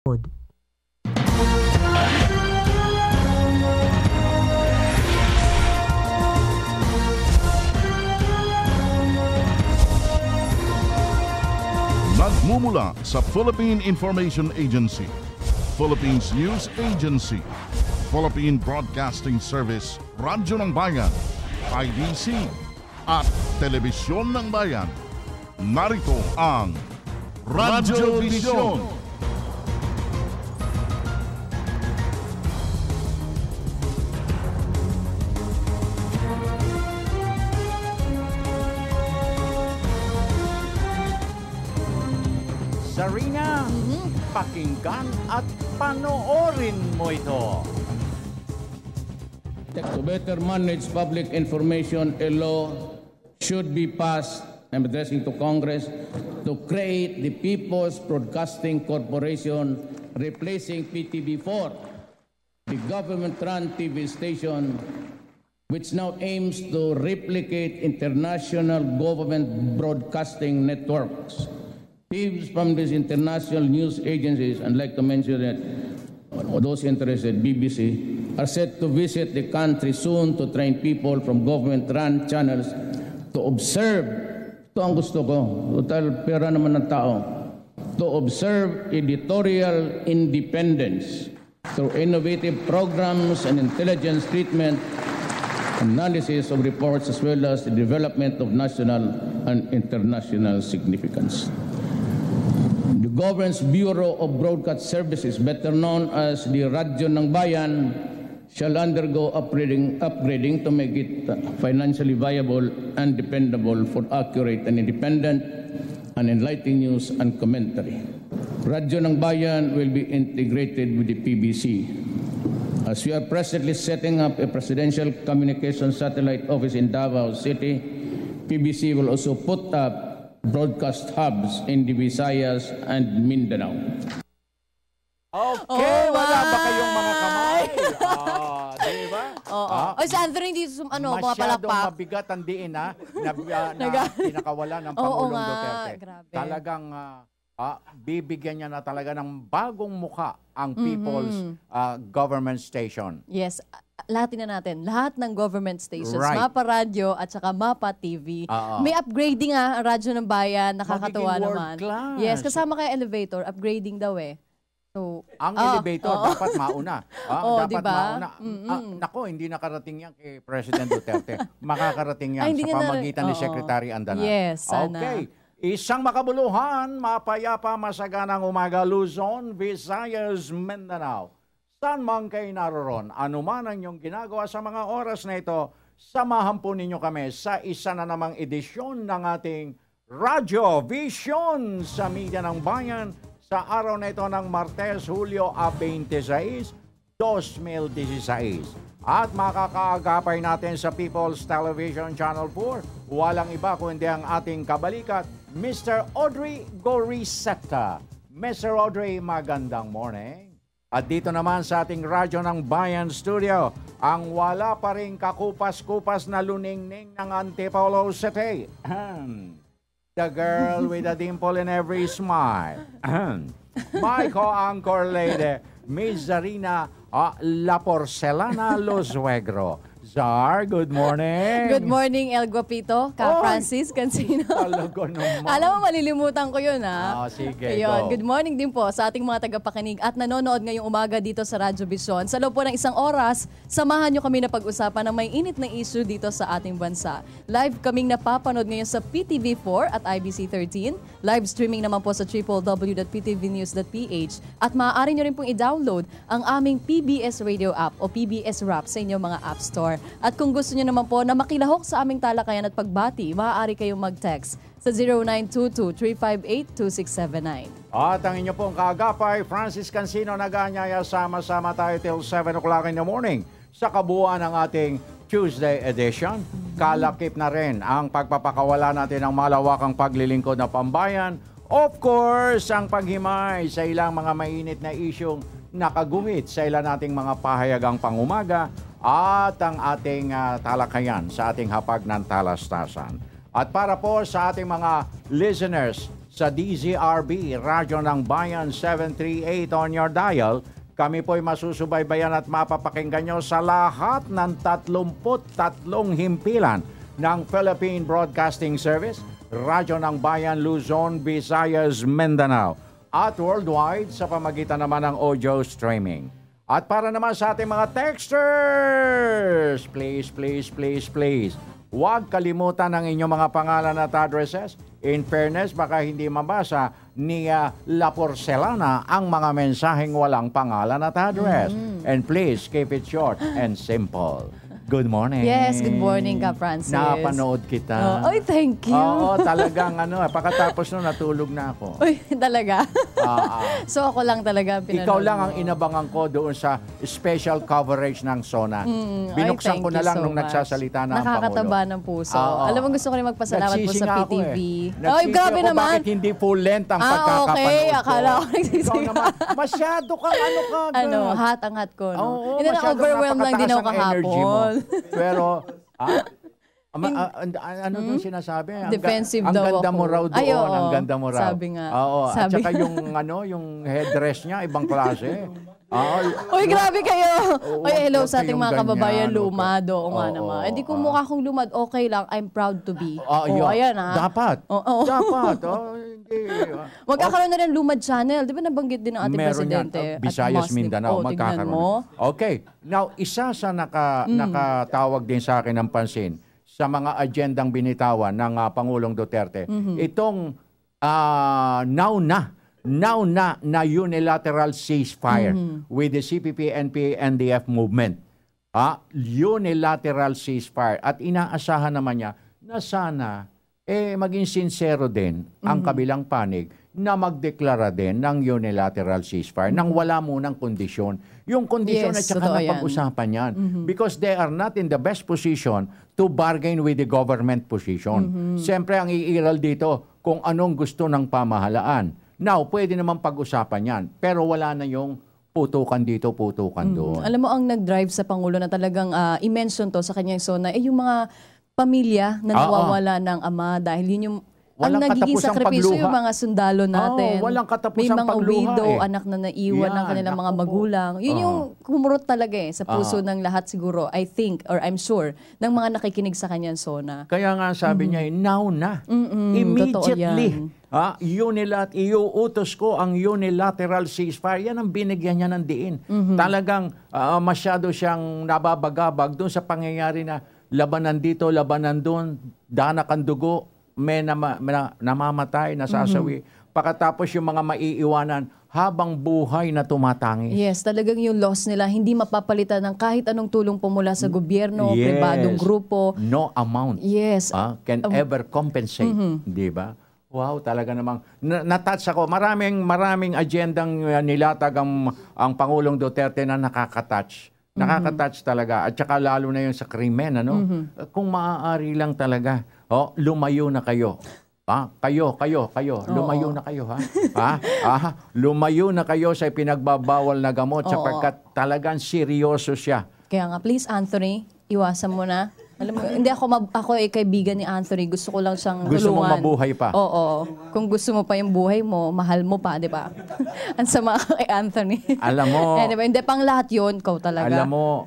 Nagmumula sa Philippine Information Agency, Philippines News Agency, Philippine Broadcasting Service, Radyo ng Bayan, IDC, at Telebisyon ng Bayan. Narito ang Radyo Vision. Zarina, pakinggan at panoorin mo ito. To better manage public information, a law should be passed, I'm addressing to Congress, to create the People's Broadcasting Corporation, replacing PTV4, the government-run TV station, which now aims to replicate international government broadcasting networks. Teams from these international news agencies, and like to mention that those interested, BBC, are set to visit the country soon to train people from government-run channels to observe, ito ang gusto ko, total pera naman ng tao, to observe editorial independence through innovative programs and intelligence treatment, analysis of reports, as well as the development of national and international significance. The Government's Bureau of Broadcast Services, better known as the Radyo ng Bayan, shall undergo upgrading to make it financially viable and dependable for accurate and independent and enlightening news and commentary. Radyo ng Bayan will be integrated with the PBC. As we are presently setting up a presidential communications satellite office in Davao City, PBC will also put up broadcast hubs in the Visayas and Mindanao. Okay, wala ba kayong mga kamay? Di ba? O, si Anthony, dito mga palakpak. Masyadong mabigat ang diin, na pinakawala ng Pangulong Duterte. Grabe. Talagang bibigyan niya na talaga ng bagong muka ang People's Government Station. Yes. Lahatin na natin. Lahat ng government stations, Right. Mapa Radio at saka Mapa TV. May upgrading ang Radyo ng Bayan. Nakakatuwa Magiging naman. world-class. Yes, kasama kay elevator. Upgrading daw eh. So, Ang elevator dapat mauna. Dapat diba? mauna. Nako, hindi nakarating yan kay President Duterte. Makakarating yan hindi sa niya pamagitan ni Secretary Andalan. Yes, sana. Okay. Isang makabuluhan, mapayapa, masaganang umaga, Luzon, Visayas, Mindanao. Saan man kayo naroon, anuman ang inyong ginagawa sa mga oras na ito, samahan po ninyo kami sa isa na namang edisyon ng ating Radyo Vision sa Media ng Bayan sa araw na ito ng Martes, Hulyo 26, 2016. At makakaagapay natin sa People's Television Channel 4, walang iba kundi ang ating kabalikat, Mr. Audrey Goriseta. Mr. Audrey, magandang morning. At dito naman sa ating Radyo ng Bayan Studio, ang wala pa rin kakupas-kupas na luningning ng Antipolo City. The girl with a dimple in every smile. My co-anchor lady, Miss Zarina La Porcelana Lozuegro. Zar, good morning. Good morning, El Guapito, Francis Cancino. Talaga naman. Alam mo, malilimutan ko yun, ha? Sige, Ayun. go. Good morning din po sa ating mga tagapakinig at nanonood ngayong umaga dito sa Radyo Vision. Sa loob po ng isang oras, samahan nyo kami na pag-usapan ng may init na issue dito sa ating bansa. Live kaming napapanood ngayon sa PTV4 at IBC 13. Live streaming naman po sa www.ptvnews.ph. At maaari nyo rin pong i-download ang aming PBS Radio app o PBS Rap sa inyong mga app store. At kung gusto niyo naman po na makilahok sa aming talakayan at pagbati, maaari kayong mag-text sa 0922-358-2679. At ang inyo pong kaagapay, Francis Cancino, nag-aanyaya, sama-sama tayo till 7 o'clock in the morning sa kabuuan ng ating Tuesday edition. Kalakip na rin ang pagpapakawala natin ng malawakang paglilingkod na pambayan. Of course, ang paghimay sa ilang mga mainit na isyong nakagumit sa ilan nating mga pahayagang pangumaga at ang ating talakayan sa ating hapag ng talastasan. At para po sa ating mga listeners sa DZRB, Radyo ng Bayan 738 on your dial. Kami po'y masusubaybayan at mapapakinggan nyo sa lahat ng 33 himpilan ng Philippine Broadcasting Service, Radyo ng Bayan, Luzon, Visayas, Mindanao, at worldwide sa pamagitan naman ng audio streaming. At para naman sa ating mga texters, please, huwag kalimutan ang inyong mga pangalan at addresses. In fairness, baka hindi mabasa ni La Porcelana ang mga mensaheng walang pangalan at address. And please, keep it short and simple. Good morning. Yes, good morning ka, Francis. Napanood kita. Oy, thank you. Oo, talagang pagkatapos nun, natulog na ako. Uy, talaga? So ako lang talaga pinanood. Ikaw lang ang inabangan ko doon sa special coverage ng SONA. Binuksan ko na lang nung nagsasalita na ang Pangulo. Nakakataba ng puso. Alam mo, gusto ko rin magpasalamat po sa PTV. Ay, grabe naman. Bakit hindi full length ang pagkakapanood ko? Okay. Akala ko nagsisigaw. Masyado kang Hot ang hot ko, no? Oo, Hindi na overwhelmed lang din ako kahapon. Pero, ano yung sinasabi? Defensive ang daw ganda ako. mo raw doon. Ay, oo. Ang ganda mo raw. Sabi nga. Oo. At Sabi saka yung headdress niya, ibang klase. Uy, grabe kayo. Uy, hello sa ating yung mga kababayan, ganyan, lumad. Oo nga Oo, naman. Hindi kung mukha kong lumad, okay lang. I'm proud to be. Yun. Ayan Dapat. Oo. Dapat. Hindi. Magkakaroon na rin lumad channel. Di ba nabanggit din ng ating Meron presidente? yan. Visayas, Mindanao, tignan magkakaroon. mo. Okay. Now, isa sa nakatawag din sa akin ng pansin sa mga agendang binitawan ng Pangulong Duterte, itong now na unilateral ceasefire with the CPP, NPA, NDF movement. Unilateral ceasefire. At inaasahan naman niya na sana maging sincero din ang kabilang panig na magdeklara din ng unilateral ceasefire nang wala munang kondisyon. Yung kondisyon at saka na pag-usapan yan. Because they are not in the best position to bargain with the government position. Siyempre, ang iiral dito kung anong gusto ng pamahalaan. Now, pwede naman pag-usapan yan. Pero wala na yung putukan dito, putukan doon. Alam mo, ang nag-drive sa Pangulo na talagang i-mention to sa kanyang SONA, yung mga pamilya na nawawala ng ama dahil yun yung ang nagiging sakripisyo yung mga sundalo natin. Walang May katapusang mga pagluha, widow, anak na naiwan ng kanilang mga magulang. Yun yung kumurot talaga sa puso ng lahat siguro, I think, or I'm sure, ng mga nakikinig sa kanyang SONA. Kaya nga sabi niya, now na. Immediately. Iuutos ko ang unilateral ceasefire. Yan ang binigyan niya ng diin. Talagang masyado siyang nababagabag doon sa pangyayari na labanan dito, labanan doon, danak ang dugo, may namamatay, nasasawi. Pagkatapos yung mga maiiwanan habang buhay na tumatangi. Yes, talagang yung loss nila hindi mapapalitan ng kahit anong tulong po mula sa gobyerno, pribadong grupo. No amount can ever compensate. Di ba? Wow, talaga namang natouch ako. Maraming agendang nilatag ang Pangulong Duterte na nakakatouch. Nakakatouch talaga. At saka lalo na yung sa krimen, kung maaari lang talaga, lumayo na kayo. Kayo. Lumayo na kayo, lumayo na kayo sa pinagbabawal na gamot sapagkat talagang seryoso siya. Kaya nga, please, Anthony, iwasan mo na. Alam mo, hindi ako ay kaibigan ni Anthony. Gusto ko lang siyang tulungan. Gusto mo mabuhay pa? Oo. Kung gusto mo pa yung buhay mo, mahal mo pa, di ba? Ang sama kay Anthony. Alam mo. Anyway, hindi pang lahat yun, ikaw talaga. Alam mo,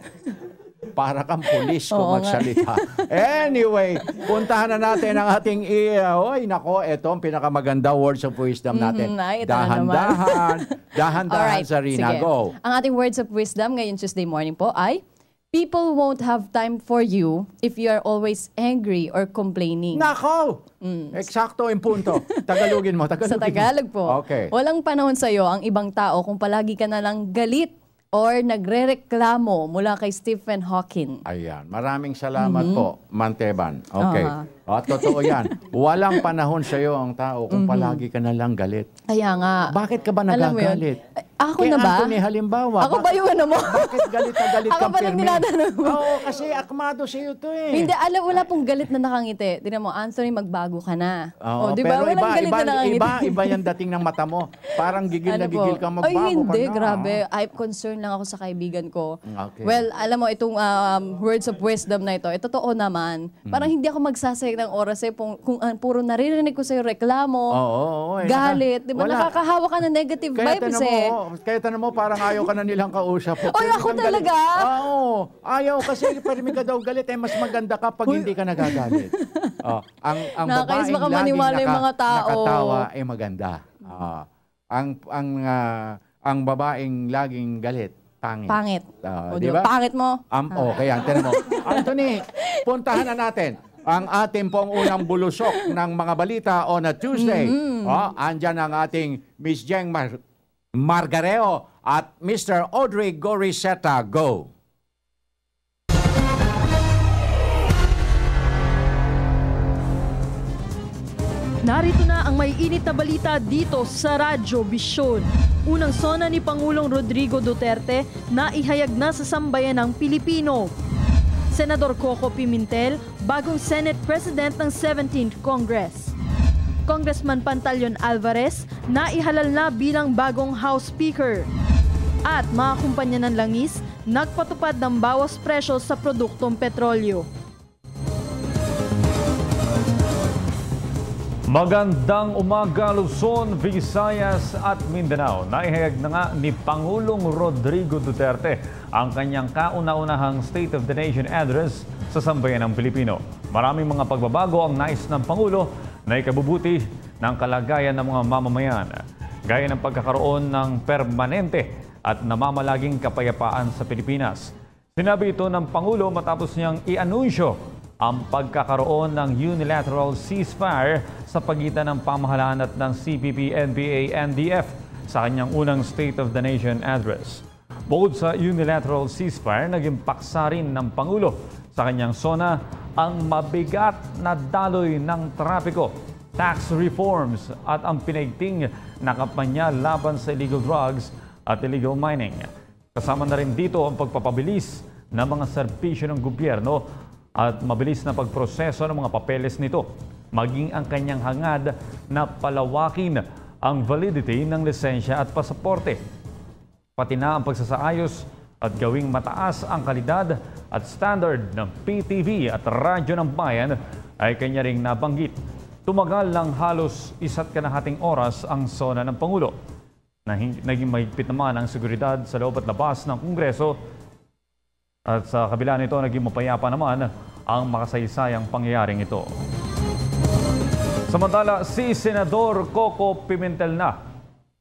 para kang pulis kung magsalita. Anyway, puntahan na natin ang ating ito ang pinakamaganda words of wisdom natin. Dahan-dahan, Sarina. Go. Ang ating words of wisdom ngayon Tuesday morning po ay, people won't have time for you if you are always angry or complaining. Nako! Eksakto yung punto. Tagalogin mo. Sa Tagalog po. Okay. Walang panahon sa'yo ang ibang tao kung palagi ka na lang galit or nagrereklamo mula kay Stephen Hawking. Ayan. Maraming salamat po, Manteban. Okay. Totoo yan. Walang panahon sa'yo ang tao kung palagi ka na lang galit. Kaya nga. Bakit ka ba nagagalit? Ako na ba? Anthony, halimbawa. Ako ba yung ano mo? Bakit galit na galit Ako kang ba nang tinatanong mo? Oo, kasi akmado sa'yo to eh. Hindi, wala pong galit na nakangiti. Tingnan mo, Anthony, magbago ka na. Oo, di ba? pero Walang galit na nakangiti. Iba yung dating ng mata mo. Parang gigil na gigil kang magbago Ay, hindi, ka na. grabe. I'm concerned lang ako sa kaibigan ko. Okay. Well, alam mo, itong words of wisdom na ito, totoo naman. Parang hindi ako nagsasayang ng oras eh, kung puro naririnig ko sa'yo reklamo, Oo, galit, di ba? Wala. Nakakahawa ka ng negative vibes eh. Kaya tanong mo, parang ayaw ka na nilang kausap. Oy, ako talaga? Oo, ayaw kasi parimi ka daw galit, mas maganda ka pag hindi ka nagagalit. Ang Nakakainis babaeng baka laging maniwala yung mga tao. nakatawa ay maganda. Ang babaeng laging galit, pangit. Pangit. Di ba? Pangit mo? Kaya tinan mo. Anthony, puntahan na natin ang ating pong unang bulusok ng mga balita on a Tuesday. Andyan ang ating Miss Jeng Margareo at Mr. Audrey Goriseta. Go! Narito na ang may init na balita dito sa Radyo Vision. Unang sona ni Pangulong Rodrigo Duterte na ihayag na sa sambayan ng Pilipino. Senador Coco Pimentel, bagong Senate President ng 17th Congress. Congressman Pantaleon Alvarez, na ihalal na bilang bagong House Speaker. At mga kumpanya ng langis, nagpatupad ng bawas presyo sa produktong petrolyo. Magandang umaga Luzon, Visayas at Mindanao. Naihayag na nga ni Pangulong Rodrigo Duterte ang kanyang kauna-unahang State of the Nation Address sa sambayan ng Pilipino. Maraming mga pagbabago ang nais ng Pangulo na ikabubuti ng kalagayan ng mga mamamayan, gaya ng pagkakaroon ng permanente at namamalaging kapayapaan sa Pilipinas. Sinabi ito ng Pangulo matapos niyang i-anunsyo ang pagkakaroon ng unilateral ceasefire sa pagitan ng pamahalaan at ng CPP, NPA, NDF sa kanyang unang State of the Nation Address. Bukod sa unilateral ceasefire, naging paksa rin ng Pangulo sa kanyang sona ang mabigat na daloy ng trapiko, tax reforms at ang pinaigting na kampanya laban sa illegal drugs at illegal mining. Kasama na rin dito ang pagpapabilis ng mga serbisyo ng gobyerno at mabilis na pagproseso ng mga papeles nito, maging ang kanyang hangad na palawakin ang validity ng lisensya at pasaporte. Pati na ang pagsasaayos at gawing mataas ang kalidad at standard ng PTV at Radyo ng Bayan ay kanya ring nabanggit. Tumagal lang halos 1.5 oras ang sona ng Pangulo. Naging mahigpit naman ang seguridad sa loob at labas ng Kongreso. At sa kabila nito, naging mapayapa naman ang makasaysayang pangyayaring ito. Samantala, si Senador Coco Pimentel na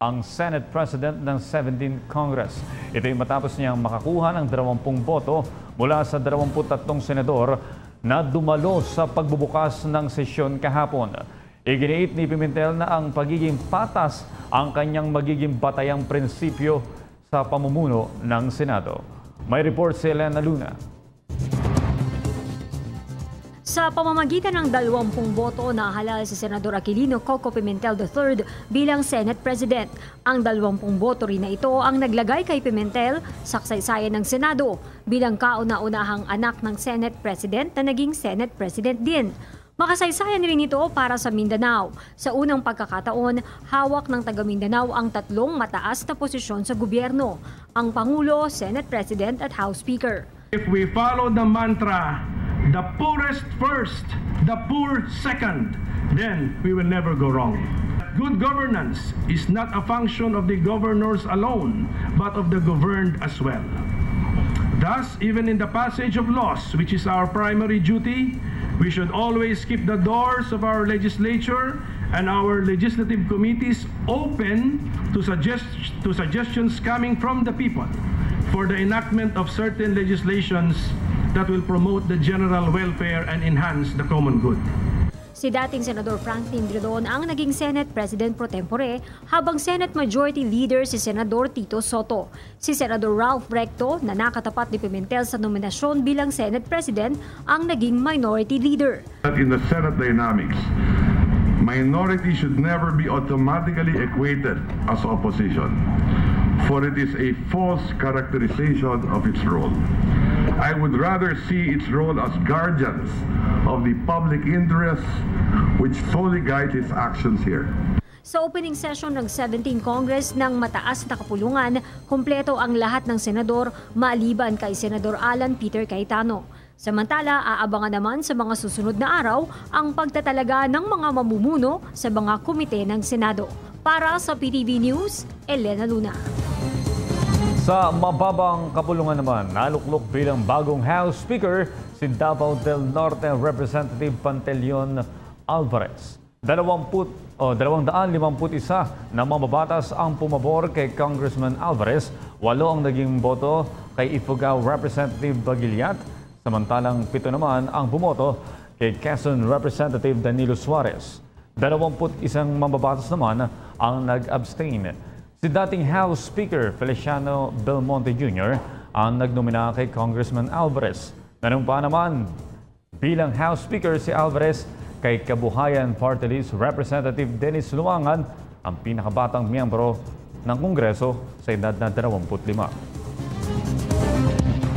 ang Senate President ng 17th Congress. Ito ay matapos niyang makakuha ng 20 boto mula sa 23 senador na dumalo sa pagbubukas ng sesyon kahapon. Iginiit ni Pimentel na ang pagiging patas ang kanyang magiging batayang prinsipyo sa pamumuno ng Senado. May report si Elena Luna. Sa pamamagitan ng 20 boto, nahalal si Senador Aquilino Coco Pimentel III bilang Senate President. Ang 20 boto rin na ito ang naglagay kay Pimentel sa kasaysayan ng Senado bilang kauna-unahang anak ng Senate President na naging Senate President din. Makasaysayan rin ito para sa Mindanao. Sa unang pagkakataon, hawak ng taga Mindanao ang 3 mataas na posisyon sa gobyerno, ang Pangulo, Senate President at House Speaker. If we follow the mantra, the poorest first, the poor second, then we will never go wrong. Good governance is not a function of the governors alone, but of the governed as well. Thus, even in the passage of laws, which is our primary duty, we should always keep the doors of our legislature and our legislative committees open to suggestions coming from the people for the enactment of certain legislations that will promote the general welfare and enhance the common good. Si dating Senador Franklin Drilon ang naging Senate President pro tempore, habang Senate Majority Leader si Senador Tito Soto. Si Senador Ralph Recto, na nakatapat ni Pimentel sa nominasyon bilang Senate President, ang naging Minority Leader. In the Senate dynamics, minority should never be automatically equated as opposition, for it is a false characterization of its role. I would rather see its role as guardians of the public interest, which fully guide its actions here. Sa opening session ng 17th Congress ng mataas na kapulungan, kumpleto ang lahat ng senador maliban kay Senador Alan Peter Cayetano. Samantala, aabangan naman sa mga susunod na araw ang pagtatalaga ng mga mamumuno sa mga komite ng Senado. Para sa PTV News, Elena Luna. Sa mababang kapulungan naman, naluklok bilang bagong House Speaker si Davao del Norte Representative Pantaleon Alvarez. 251 na mababatas ang pumabor kay Congressman Alvarez, 8 ang naging boto kay Ifugao Representative Bagiliat, samantalang 7 naman ang bumoto kay Quezon Representative Danilo Suarez. 21 mababatas naman ang nag-abstain. Si dating House Speaker Feliciano Belmonte Jr. ang nagnomina kay Congressman Alvarez. Nanumpa naman bilang House Speaker si Alvarez kay Kabuhayan Party List Representative Dennis Luangan, ang pinakabatang miyembro ng Kongreso sa edad na 25.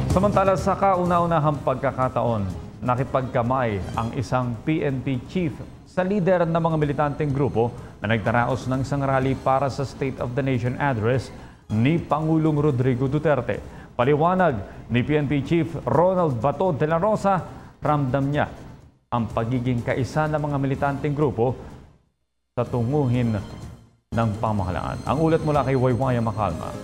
Samantala sa kauna-unahang pagkakataon, nakipagkamay ang isang PNP chief sa lider ng mga militanteng grupo na nagdaraos ng isang rally para sa State of the Nation address ni Pangulong Rodrigo Duterte. Paliwanag ni PNP Chief Ronald Bato de la Rosa, ramdam niya ang pagiging kaisa ng mga militanteng grupo sa tunguhin ng pamahalaan. Ang ulat mula kay Waywaya Makalma.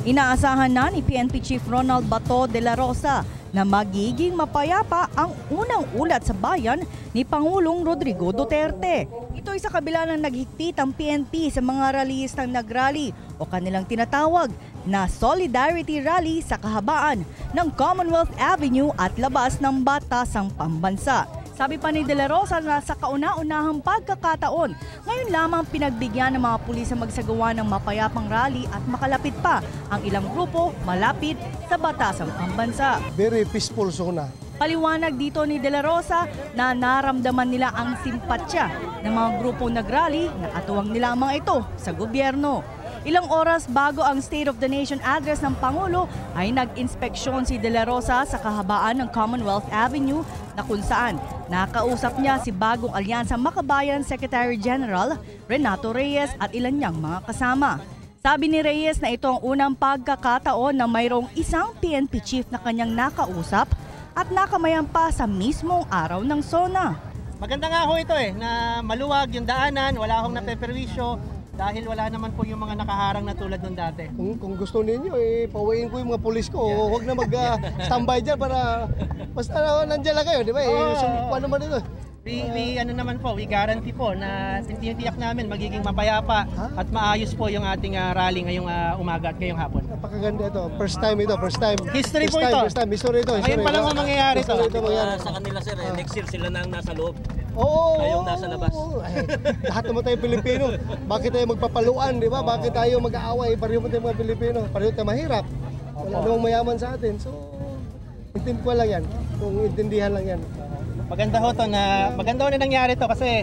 Inaasahan na ni PNP Chief Ronald Bato de la Rosa na magiging mapayapa ang unang ulat sa bayan ni Pangulong Rodrigo Duterte. Ito ay sa kabila ng naghigpit ang PNP sa mga rallyistang nagrally o kanilang tinatawag na Solidarity Rally sa kahabaan ng Commonwealth Avenue at labas ng Batasang Pambansa. Sabi pa ni De La Rosa na sa kauna-unahang pagkakataon, ngayon lamang pinagbigyan ng mga pulis na magsagawa ng mapayapang rally at makalapit pa ang ilang grupo malapit sa Batasang Pambansa. Very peaceful zona. Paliwanag dito ni De La Rosa na naramdaman nila ang simpatya ng mga grupong nagrally na atuwang nilamang ito sa gobyerno. Ilang oras bago ang State of the Nation address ng Pangulo ay nag-inspeksyon si De La Rosa sa kahabaan ng Commonwealth Avenue na kung saan nakausap niya si bagong Alyansa Makabayan Secretary General Renato Reyes at ilan niyang mga kasama. Sabi ni Reyes na ito ang unang pagkakataon na mayroong isang PNP chief na kanyang nakausap at nakamayan pa sa mismong araw ng SONA. Maganda nga ho ito na maluwag yung daanan, wala akong napeperwisyo. Dahil wala naman po yung mga nakaharang na tulad nung dati. Kung gusto ninyo, pawain ko yung mga pulis ko. Huwag na mag-standby dyan para basta nandiyan lang kayo, di ba? Sumpuan naman ito. We guarantee po na tinitiyak namin magiging mapayapa at maayos po yung ating rally ngayong umaga at ngayong hapon. Napakaganda ito. First time ito. History po ito. History ito. Ngayon pa lang ang mangyayari ito. Sa kanila sir, next year sila na ang nasa loob. Oo. Kayong nasa labas. Lahat naman tayo Pilipino. Bakit tayo magpapaluan, di ba? Bakit tayo mag-aaway? Pareho mo tayo mga Pilipino. Pareho tayo mahirap. Wala namang mayaman sa atin. So, intindihan lang yan. Kung intindihan lang yan. Maganda ho na nangyari to kasi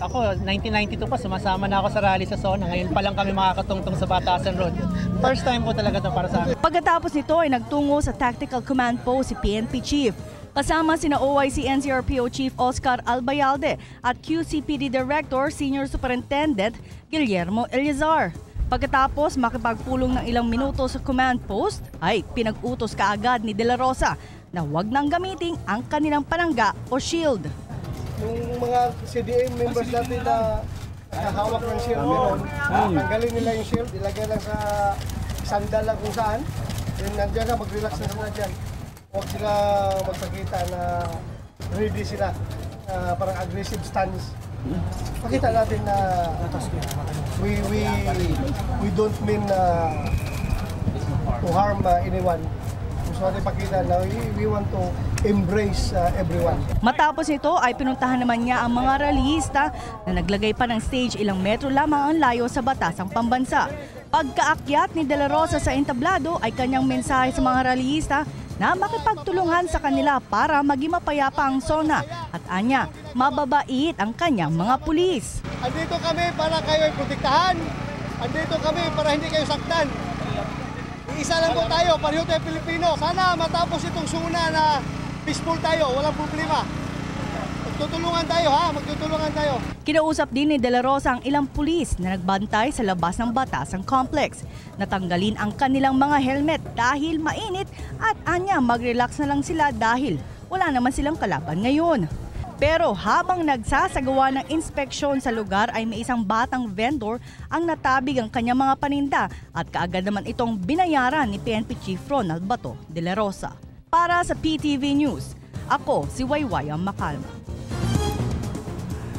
ako 1992 pa sumasama na ako sa rally sa SONA. Ngayon pa lang kami makakatungtong sa Batasan Road. First time po talaga to para sa amin. Pagkatapos nito ay nagtungo sa Tactical Command Post si PNP Chief. Kasama sina OIC NCRPO Chief Oscar Albayalde at QCPD Director Senior Superintendent Guillermo Eliazar. Pagkatapos makipagpulong ng ilang minuto sa command post ay pinag-utos kaagad ni De La Rosa na huwag nang gamitin ang kanilang panangga o shield. Yung mga CDM members natin na nakahawak ng shield meron, tanggalin nila yung shield, ilagay lang sa sandal lang kung saan, then nandiyan na, mag-relax na sila dyan. Huwag sila magpakita na ready sila, parang aggressive stance. Pakita natin na we don't mean to harm anyone. Gusto natin pakita na we want to embrace everyone. Matapos nito ay pinuntahan naman niya ang mga rallyista na naglagay pa ng stage ilang metro lamang ang layo sa Batasang Pambansa. Pagkaakyat ni De La Rosa sa entablado ay kanyang mensahe sa mga rallyista na makipagtulungan sa kanila para maging mapayapa ang SONA at anya, mababait ang kanyang mga pulis. Andito kami para kayo protektahan. Andito kami para hindi kayo saktan. Iisa lang po tayo, pareho tayo Pilipino. Sana matapos itong SONA na peaceful tayo, walang problema. Magtutulungan tayo ha, magtutulungan tayo. Kinausap din ni De La Rosa ang ilang pulis na nagbantay sa labas ng Batasang Complex. Natanggalin ang kanilang mga helmet dahil mainit at anya mag-relax na lang sila dahil wala naman silang kalaban ngayon. Pero habang nagsasagawa ng inspeksyon sa lugar ay may isang batang vendor ang natabig ang kanyang mga paninda at kaagad naman itong binayaran ni PNP Chief Ronald Bato de la Rosa. Para sa PTV News, ako si Waywayang Macalma.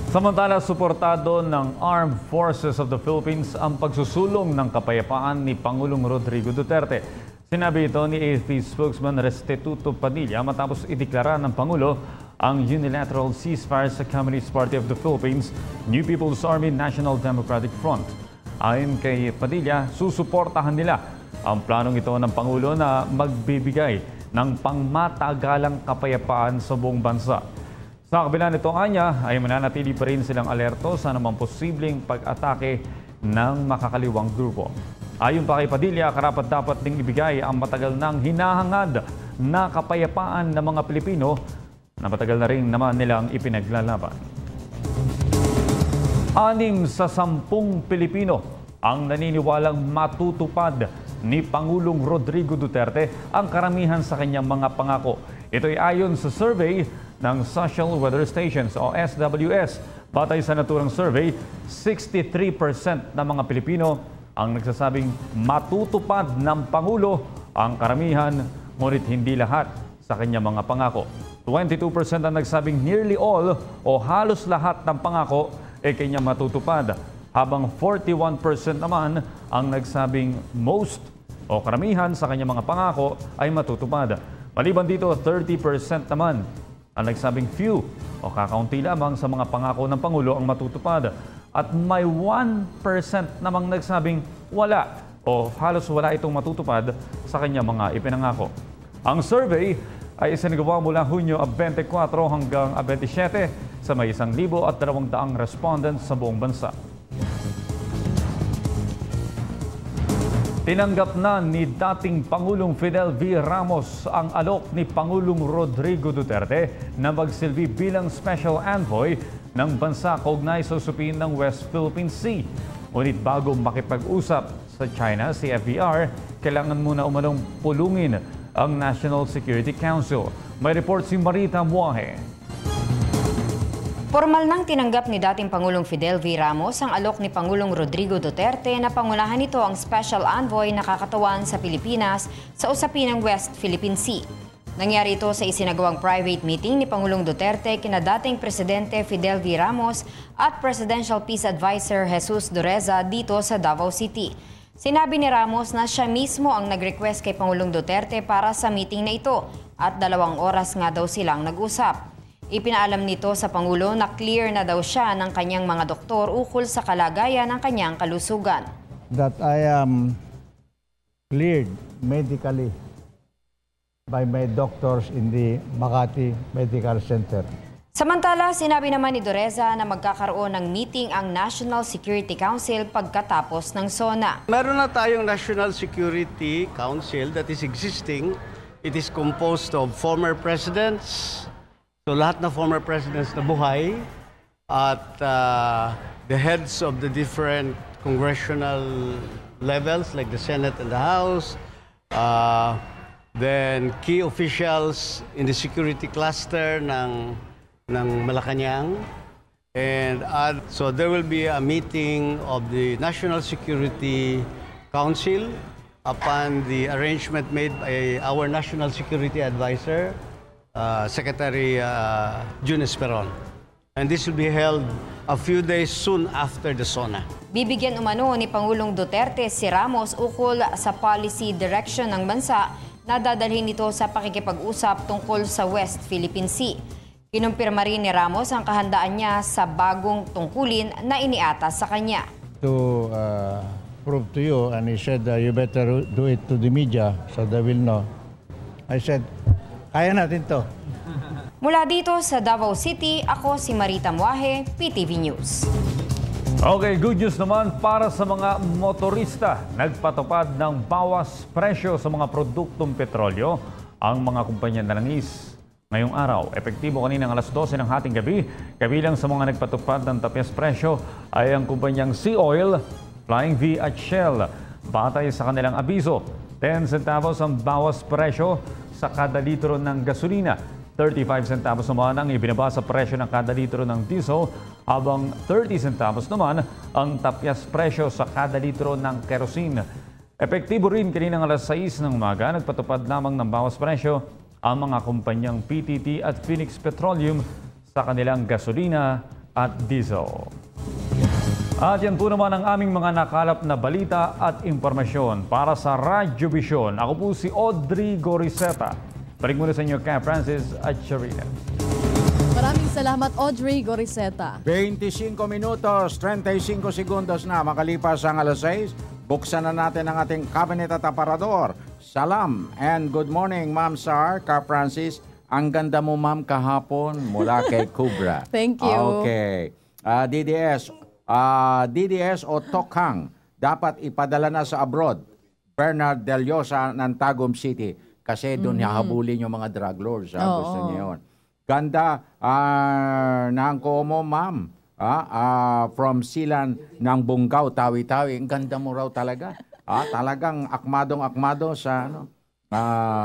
Samantala, suportado ng Armed Forces of the Philippines ang pagsusulong ng kapayapaan ni Pangulong Rodrigo Duterte. Sinabi ito ni AFP spokesman Restituto Padilla matapos ideklara ng Pangulo ang unilateral ceasefire sa Communist Party of the Philippines, New People's Army National Democratic Front. Ayon kay Padilla, susuportahan nila ang planong ito ng Pangulo na magbibigay ng pangmatagalang kapayapaan sa buong bansa. Sa kabila nito anya ay mananatili pa rin silang alerto sa namang posibleng pag-atake ng makakaliwang grupo. Ayon pa kay Padilla, karapat-dapat ding ibigay ang matagal nang hinahangad na kapayapaan ng mga Pilipino na matagal na rin naman nilang ipinaglalaban. 6 sa 10 Pilipino ang naniniwalang matutupad ni Pangulong Rodrigo Duterte ang karamihan sa kanyang mga pangako. Ito ay ayon sa survey ng Social Weather Stations o SWS. Batay sa naturang survey, 63% ng mga Pilipino ang nagsasabing matutupad ng Pangulo ang karamihan, ngunit hindi lahat sa kanyang mga pangako. 22% ang nagsabing nearly all o halos lahat ng pangako ay kanyang matutupad, habang 41% naman ang nagsabing most o karamihan sa kanyang mga pangako ay matutupad. Maliban dito, 30% naman ang nagsabing few o kakaunti lamang sa mga pangako ng Pangulo ang matutupad. At may 1% namang nagsabing wala o halos wala itong matutupad sa kanyang mga ipinangako. Ang survey ay isinagawa mula Hunyo 24 hanggang 27 sa may 1,200 respondents sa buong bansa. Tinanggap na ni dating Pangulong Fidel V. Ramos ang alok ni Pangulong Rodrigo Duterte na magsilbi bilang special envoy ng bansa kaugnay sa usapin ng West Philippine Sea. Ngunit bago makipag-usap sa China, si FVR, kailangan muna umanong pulungin ang National Security Council. May report si Marita Muahe. Formal nang tinanggap ni dating Pangulong Fidel V. Ramos ang alok ni Pangulong Rodrigo Duterte na pangunahan nito ang special envoy na kakatawan sa Pilipinas sa usapin ng West Philippine Sea. Nangyari ito sa isinagawang private meeting ni Pangulong Duterte kina dating Presidente Fidel V. Ramos at Presidential Peace Advisor Jesus Dureza dito sa Davao City. Sinabi ni Ramos na siya mismo ang nag-request kay Pangulong Duterte para sa meeting na ito at 2 oras nga daw silang nag-usap. Ipinaalam nito sa Pangulo na clear na daw siya ng kanyang mga doktor ukol sa kalagayan ng kanyang kalusugan. That I am cleared medically by my doctors in the Makati Medical Center. Samantala, sinabi naman ni Dureza na magkakaroon ng meeting ang National Security Council pagkatapos ng SONA. Meron na tayong National Security Council that is existing. It is composed of former presidents, so lahat na former presidents na buhay, at the heads of the different congressional levels like the Senate and the House, then key officials in the security cluster ng Malacanang, and so there will be a meeting of the National Security Council upon the arrangement made by our National Security Advisor, Secretary Jun Esperon. And this will be held a few days soon after the SONA. Bibigyan umano ni Pangulong Duterte si Ramos ukol sa policy direction ng bansa na dadalhin nito sa pakikipag-usap tungkol sa West Philippine Sea. Kinumpirma rin ni Ramos ang kahandaan niya sa bagong tungkulin na iniatas sa kanya. To prove to you, and he said you better do it to the media so they will know. I said, kaya natin to. Mula dito sa Davao City, ako si Marita Muahe, PTV News. Okay, good news naman para sa mga motorista. Nagpatupad ng bawas presyo sa mga produktong petrolyo ang mga kumpanya na langis ngayong araw. Epektibo kaninang alas 12 ng hating gabi. Kabilang sa mga nagpatupad ng tapyas presyo ay ang kumpanyang Sea Oil, Flying V at Shell. Batay sa kanilang abiso, 10 centavos ang bawas presyo sa kada litro ng gasolina. 35 centavos naman ang ibinaba sa presyo ng kada litro ng diesel, habang 30 centavos naman ang tapyas presyo sa kada litro ng kerosene. Epektibo rin kaninang alas 6 ng umaga, nagpatupad lamang ng bawas presyo ang mga kumpanyang PTT at Phoenix Petroleum sa kanilang gasolina at diesel. At yan po naman ang aming mga nakalap na balita at impormasyon para sa Radyo Vision. Ako po si Audrey Goriseta. Balik muna sa inyo kay Francis at Sharina. Maraming salamat, Audrey Goriseta. 25 minutos, 35 segundos na makalipas ang alas 6. Buksan na natin ang ating cabinet at aparador. Salam and good morning, Ma'am Sar, Ka Francis. Ang ganda mo, Ma'am, kahapon mula kay Cobra. Thank you. Okay. DDS o Tokhang dapat ipadala na sa abroad. Bernard Del Llosa ng Tagum City. Kasi doon hahabulin yung mga drug lords. Gusto niya yun. Ganda ng Como, Ma'am. From Silan ng Bungaw, Tawi-Tawi. Ang ganda mo raw talaga. Talagang akmadong-akmado sa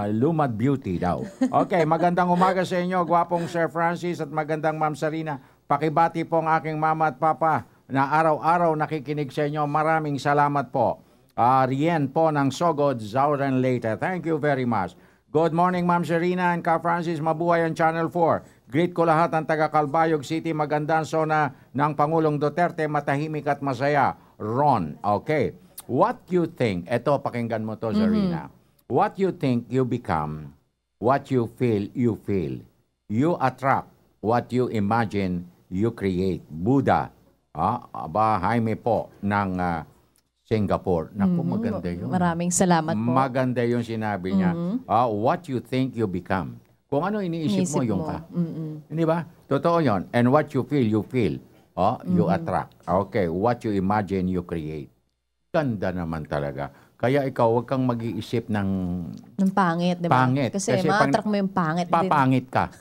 Lumad Beauty daw. Okay, magandang umaga sa inyo, gwapong Sir Francis at magandang Ma'am Sarina. Pakibati po ang aking mama at papa na araw-araw nakikinig sa inyo. Maraming salamat po. Rien po ng Sogod, Zauren Leyte. Thank you very much. Good morning, Ma'am Sarina and Ka Francis. Mabuhay ang Channel 4. Greet ko lahat ang taga Calbayog City. Magandang sona ng Pangulong Duterte. Matahimik at masaya. Ron. Okay. What you think, eto pakinggan mo to, Zarina. What you think, you become. What you feel, you feel. You attract. What you imagine, you create. Buddha. Jaime po ng Singapore. Naku, maganda yun. Maraming salamat po. Maganda yung sinabi niya. What you think, you become. Kung ano iniisip mo, yung ka. Hindi ba? Totoo yun. And what you feel, you feel. You attract. Okay. What you imagine, you create. Ganda naman talaga. Kaya ikaw, huwag kang mag-iisip ng pangit, di ba? Pangit. Kasi ma-attract mo yung pangit. Papangit ka.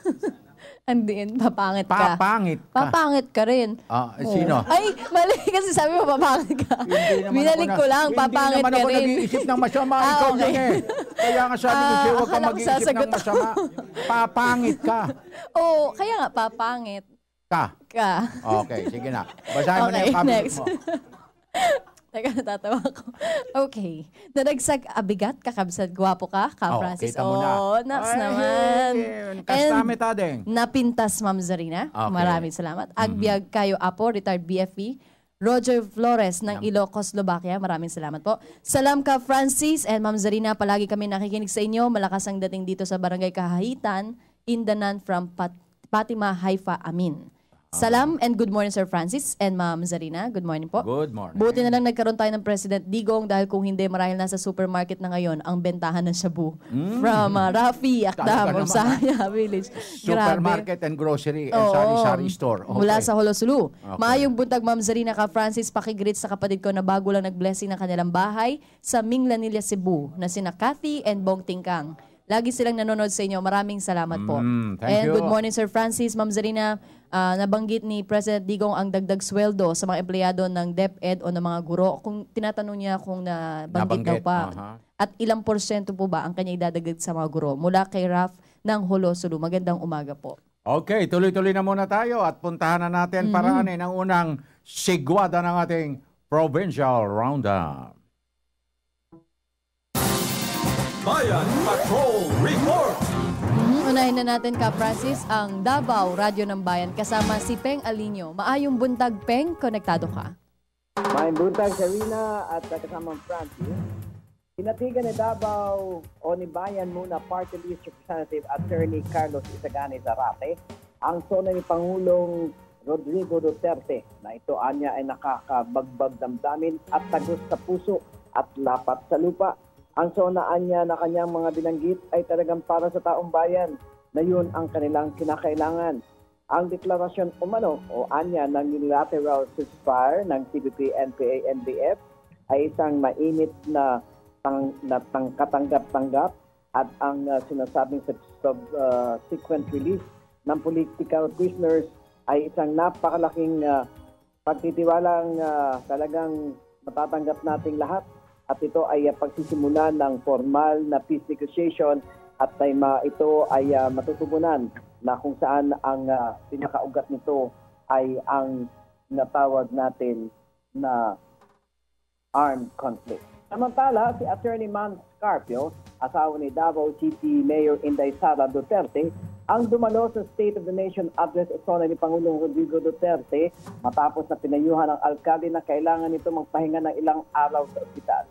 Andiin, papangit ka. Papangit ka. Papangit ka rin. Sino? Ay, mali kasi sabi mo papangit ka. Binalik ko lang, papangit ka rin. Hindi naman ako nag-iisip ng masama. Ikaw yun eh. Kaya nga sabi ko siya, huwag kang mag-iisip ng masama. Papangit ka. Oo, kaya nga, papangit. Ka. Okay, sige na. Basahin mo na yung cabinet mo. Teka, natatawa ko. Okay. Nadagsag abigat, kakabsat, gwapo ka, Ka Francis. Kita mo na. Naps naman. Kastami tadeng. Napintas, Ma'am Zarina. Okay. Maraming salamat. Agbiag kayo apo, retired BFP. Roger Flores ng Ilocos, Slovakia. Maraming salamat po. Salam Ka Francis and Ma'am Zarina. Palagi kami nakikinig sa inyo. Malakas ang dating dito sa Barangay Kahahitan, Indanan from Fatima, Haifa, Amin. Salam and good morning, Sir Francis and Ma'am Zarina. Good morning po. Good morning. Buti na lang nagkaroon tayo ng President Digong dahil kung hindi, marahil nasa supermarket na ngayon ang bentahan ng shabu. From Rafi Akdam of Saya Village. Supermarket and grocery and sari-sari store. Okay. Mula sa Holosulu. Okay. Maayong buntag, Ma'am Zarina, Ka Francis, pakigreet sa kapatid ko na bago lang nag-blessing ng kanilang bahay sa Minglanilla, Cebu na sina Cathy and Bong Tingkang. Lagi silang nanonood sa inyo. Maraming salamat po. Thank you. Good morning, Sir Francis, Ma'am Zarina. Nabanggit ni President Digong ang dagdag sweldo sa mga empleyado ng DepEd o ng mga guro. Kung tinatanong niya kung nabanggit daw pa. At ilang porsyento po ba ang kanya idadagdag sa mga guro? Mula kay Raf ng Holosulu. Magandang umaga po. Okay, tuloy-tuloy na muna tayo at puntahan na natin paraanin ang unang sigwada ng ating Provincial Roundup. Bayan Patrol Report! Unahin na natin, Ka Francis, ang Davao Radyo ng Bayan kasama si Peng Alinio. Maayong buntag, Peng. Konektado ka. Maayong buntag, Sarina at kasama Francis. Pinatigan ni Davao o ni Bayan muna Party List Representative Attorney Carlos Isagani Zarate ang sona ni Pangulong Rodrigo Duterte na ito anya ay nakakabagbag damdamin at tagos sa puso at lapat sa lupa. Ang sonaan niya na kanyang mga binanggit ay talagang para sa taong bayan na yun ang kanilang kinakailangan. Ang deklarasyon umano o anya ng unilateral ceasefire ng CBP, NPA, NBF ay isang mainit na katanggap-tanggap at ang sinasabing subsequent release ng political prisoners ay isang napakalaking pagtitiwalang talagang matatanggap nating lahat, at ito ay pagsisimula ng formal na peace negotiation at ito ay matutugunan na kung saan ang pinakaugat nito ay ang natawag natin na armed conflict. Samantala, si Attorney Man Scarpio, asawa ni Davao City Mayor Inday Sara Duterte, ang dumalo sa State of the Nation address zona ni Pangulong Rodrigo Duterte matapos na pinayuhan ng alkalde na kailangan nito magpahinga ng ilang araw sa ospital.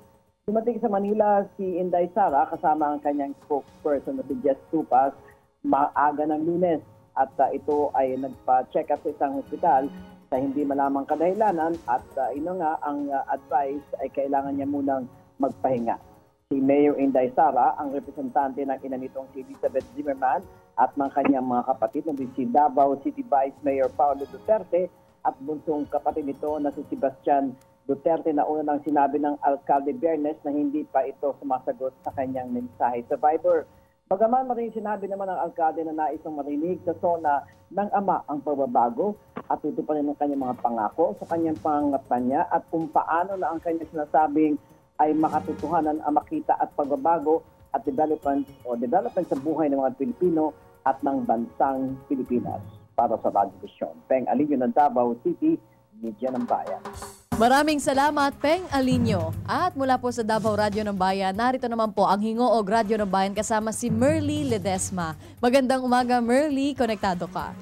Dumating sa Manila si Inday Sara kasama ang kanyang spokesperson na si Jess Tupas maaga ng Lunes, at ito ay nagpa-check up sa isang hospital sa hindi malamang kadahilanan, at ang advice ay kailangan niya munang magpahinga. Si Mayor Inday Sara, ang representante ng ina nitong si Elizabeth Zimmerman at ng kanyang mga kapatid na si Davao City Vice Mayor Paulo Duterte at bunsong kapatid nito na si Sebastian Duterte, na una nang sinabi ng Alcalde Biernes na hindi pa ito sumasagot sa kanyang mensahe sa Viber. Bagaman maring sinabi naman ng Alcalde na nais ng marinig sa zona ng ama ang pagbabago at tutuparin ng kanyang mga pangako sa kanyang pangangampanya at kung paano na ang kanyang sinasabing ay makatotohanan ang makita at pagbabago at development sa buhay ng mga Pilipino at ng bansang Pilipinas. Para sa Radyo Vision, Peng Alinio ng Davao City, Media ng Bayan. Maraming salamat, Peng Alinio. At mula po sa Davao Radyo ng Bayan, narito naman po ang Hingoog Radyo ng Bayan kasama si Merly Ledesma. Magandang umaga, Merly. Konektado ka.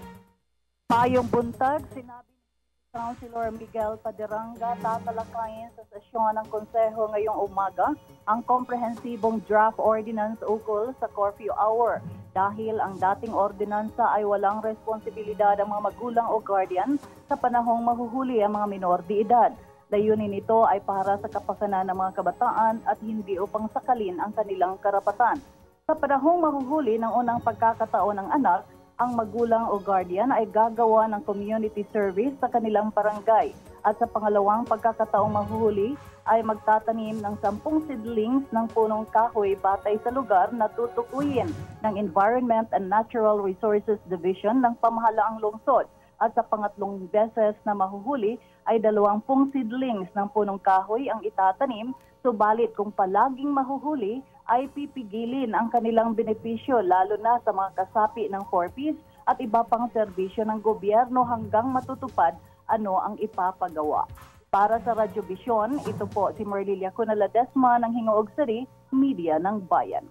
Payong buntag, sinabi ni Councilor Miguel Paderanga, tatalakayin sa sesyon ng Konseho ngayong umaga ang komprehensibong draft ordinance ukol sa curfew hour. Dahil ang dating ordinansa ay walang responsibilidad ang mga magulang o guardian sa panahong mahuhuli ang mga minor de edad. Layunin nito ay para sa kapakanan ng mga kabataan at hindi upang sakalin ang kanilang karapatan. Sa panahong mahuhuli ng unang pagkakataon ng anak, ang magulang o guardian ay gagawa ng community service sa kanilang barangay. At sa pangalawang pagkakataong mahuhuli ay magtatanim ng 10 seedlings ng punong kahoy batay sa lugar na tutukuyin ng Environment and Natural Resources Division ng pamahalaang lungsod. At sa pangatlong beses na mahuhuli ay 20 seedlings ng punong kahoy ang itatanim, subalit kung palaging mahuhuli ay pipigilin ang kanilang benepisyo lalo na sa mga kasapi ng 4Ps at iba pang serbisyo ng gobyerno hanggang matutupad ano ang ipapagawa. Para sa Radyo Vision, ito po si Merlilia Ledesma ng Hingoog Sari, Media ng Bayan.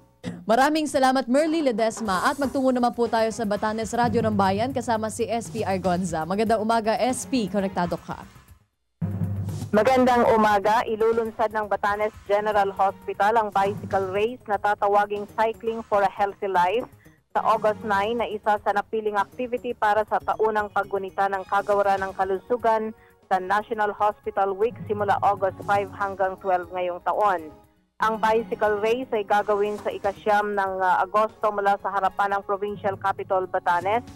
Maraming salamat, Merly Ledesma. At magtungo naman po tayo sa Batanes Radyo ng Bayan kasama si SP Argonza. Magandang umaga, SP. Konektado ka. Magandang umaga. Ilulunsad ng Batanes General Hospital ang bicycle race na tatawaging Cycling for a Healthy Life sa August 9 na isa sa napiling activity para sa taunang paggunita ng kagawaran ng kalusugan sa National Hospital Week simula August 5 hanggang 12 ngayong taon. Ang bicycle race ay gagawin sa ika-9 ng Agosto mula sa harapan ng Provincial Capital Batanes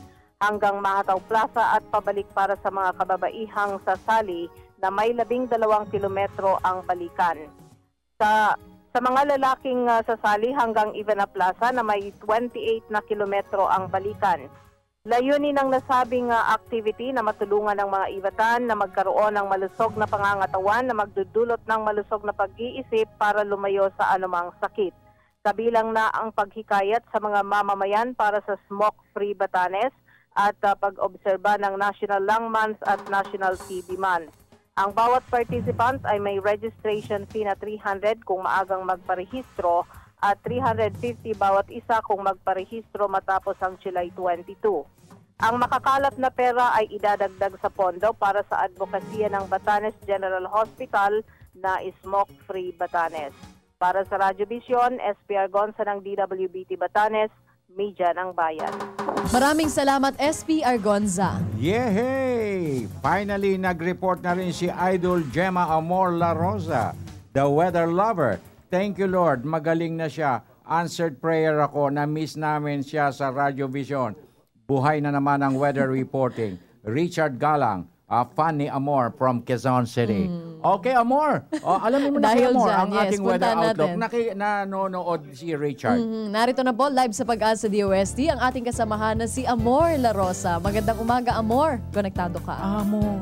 hanggang Mahataw Plaza at pabalik para sa mga kababaihang sasali na may 12 kilometro ang balikan. Sa mga lalaking sasali hanggang Ivana Plaza na may 28 na kilometro ang balikan. Layunin ng nasabing activity na matulungan ng mga Ivatan na magkaroon ng malusog na pangangatawan na magdudulot ng malusog na pag-iisip para lumayo sa anumang sakit. Kabilang na ang paghikayat sa mga mamamayan para sa Smoke-Free Batanes at pag-obserba ng National Lung Month at National TB Month. Ang bawat participant ay may registration fee na 300 kung maagang magparehistro at 350 bawat isa kung magparehistro matapos ang July 22. Ang makakalat na pera ay idadagdag sa pondo para sa advokasya ng Batanes General Hospital na Smoke-Free Batanes. Para sa Radyo Vision, SP Argonza ng DWBT Batanes, Media ng Bayan. Maraming salamat, SP Argonza. Yehey! Finally, nag-report na rin si Idol Gemma Amor La Rosa, the weather lover. Thank you, Lord. Magaling na siya. Answered prayer ako. Na-miss namin siya sa Radyo Vision. Buhay na naman ang weather reporting. Richard Galang, Fanny Amor from Quezon City. Okay, Amor. Alamin mo na si Dahil Amor dyan, ang yes, ating weather puntahan outlook. natin. Nanonood si Richard. Narito na po, live sa Pag-asa DOST, ang ating kasamahan na si Amor La Rosa. Magandang umaga, Amor. Konektado ka. Amor.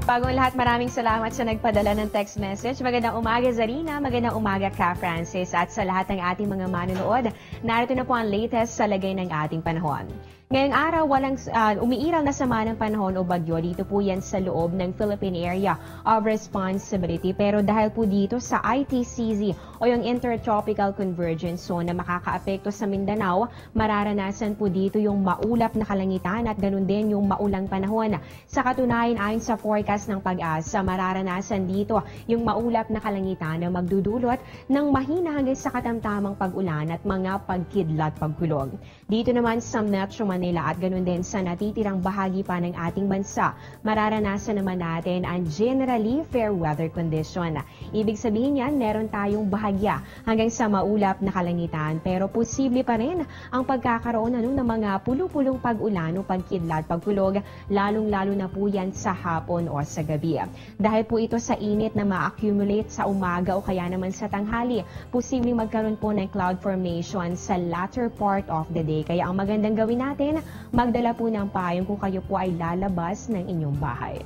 Bagong lahat, maraming salamat sa nagpadala ng text message. Magandang umaga, Zarina. Magandang umaga, Ka Francis. At sa lahat ng ating mga manonood, narito na po ang latest sa lagay ng ating panahon. Ngayong araw, walang umiiral na sama ng panahon o bagyo. Dito po yan sa loob ng Philippine Area of Responsibility. Pero dahil po dito sa ITCZ o yung Intertropical Convergence Zone na makakaapekto sa Mindanao, mararanasan po dito yung maulap na kalangitan at ganun din yung maulang panahon. Sa katunayan, ayon sa forecast ng Pag-asa, mararanasan dito yung maulap na kalangitan na magdudulot ng mahina hanggang sa katamtamang pag-ulan at mga pagkidlat pagkulog. Dito naman sa Metro Manila at ganun din sa natitirang bahagi pa ng ating bansa, mararanasan naman natin ang generally fair weather condition. Ibig sabihin yan, meron tayong bahagya hanggang sa maulap na kalangitan, pero posible pa rin ang pagkakaroon ng mga pulupulong pag-ulan o pagkidlat pagkulog, lalong-lalo na po yan sa hapon o sa gabi. Dahil po ito sa init na ma-accumulate sa umaga o kaya naman sa tanghali, posibleng magkaroon po ng cloud formation sa latter part of the day. Kaya ang magandang gawin natin, magdala po ng payong kung kayo po ay lalabas ng inyong bahay.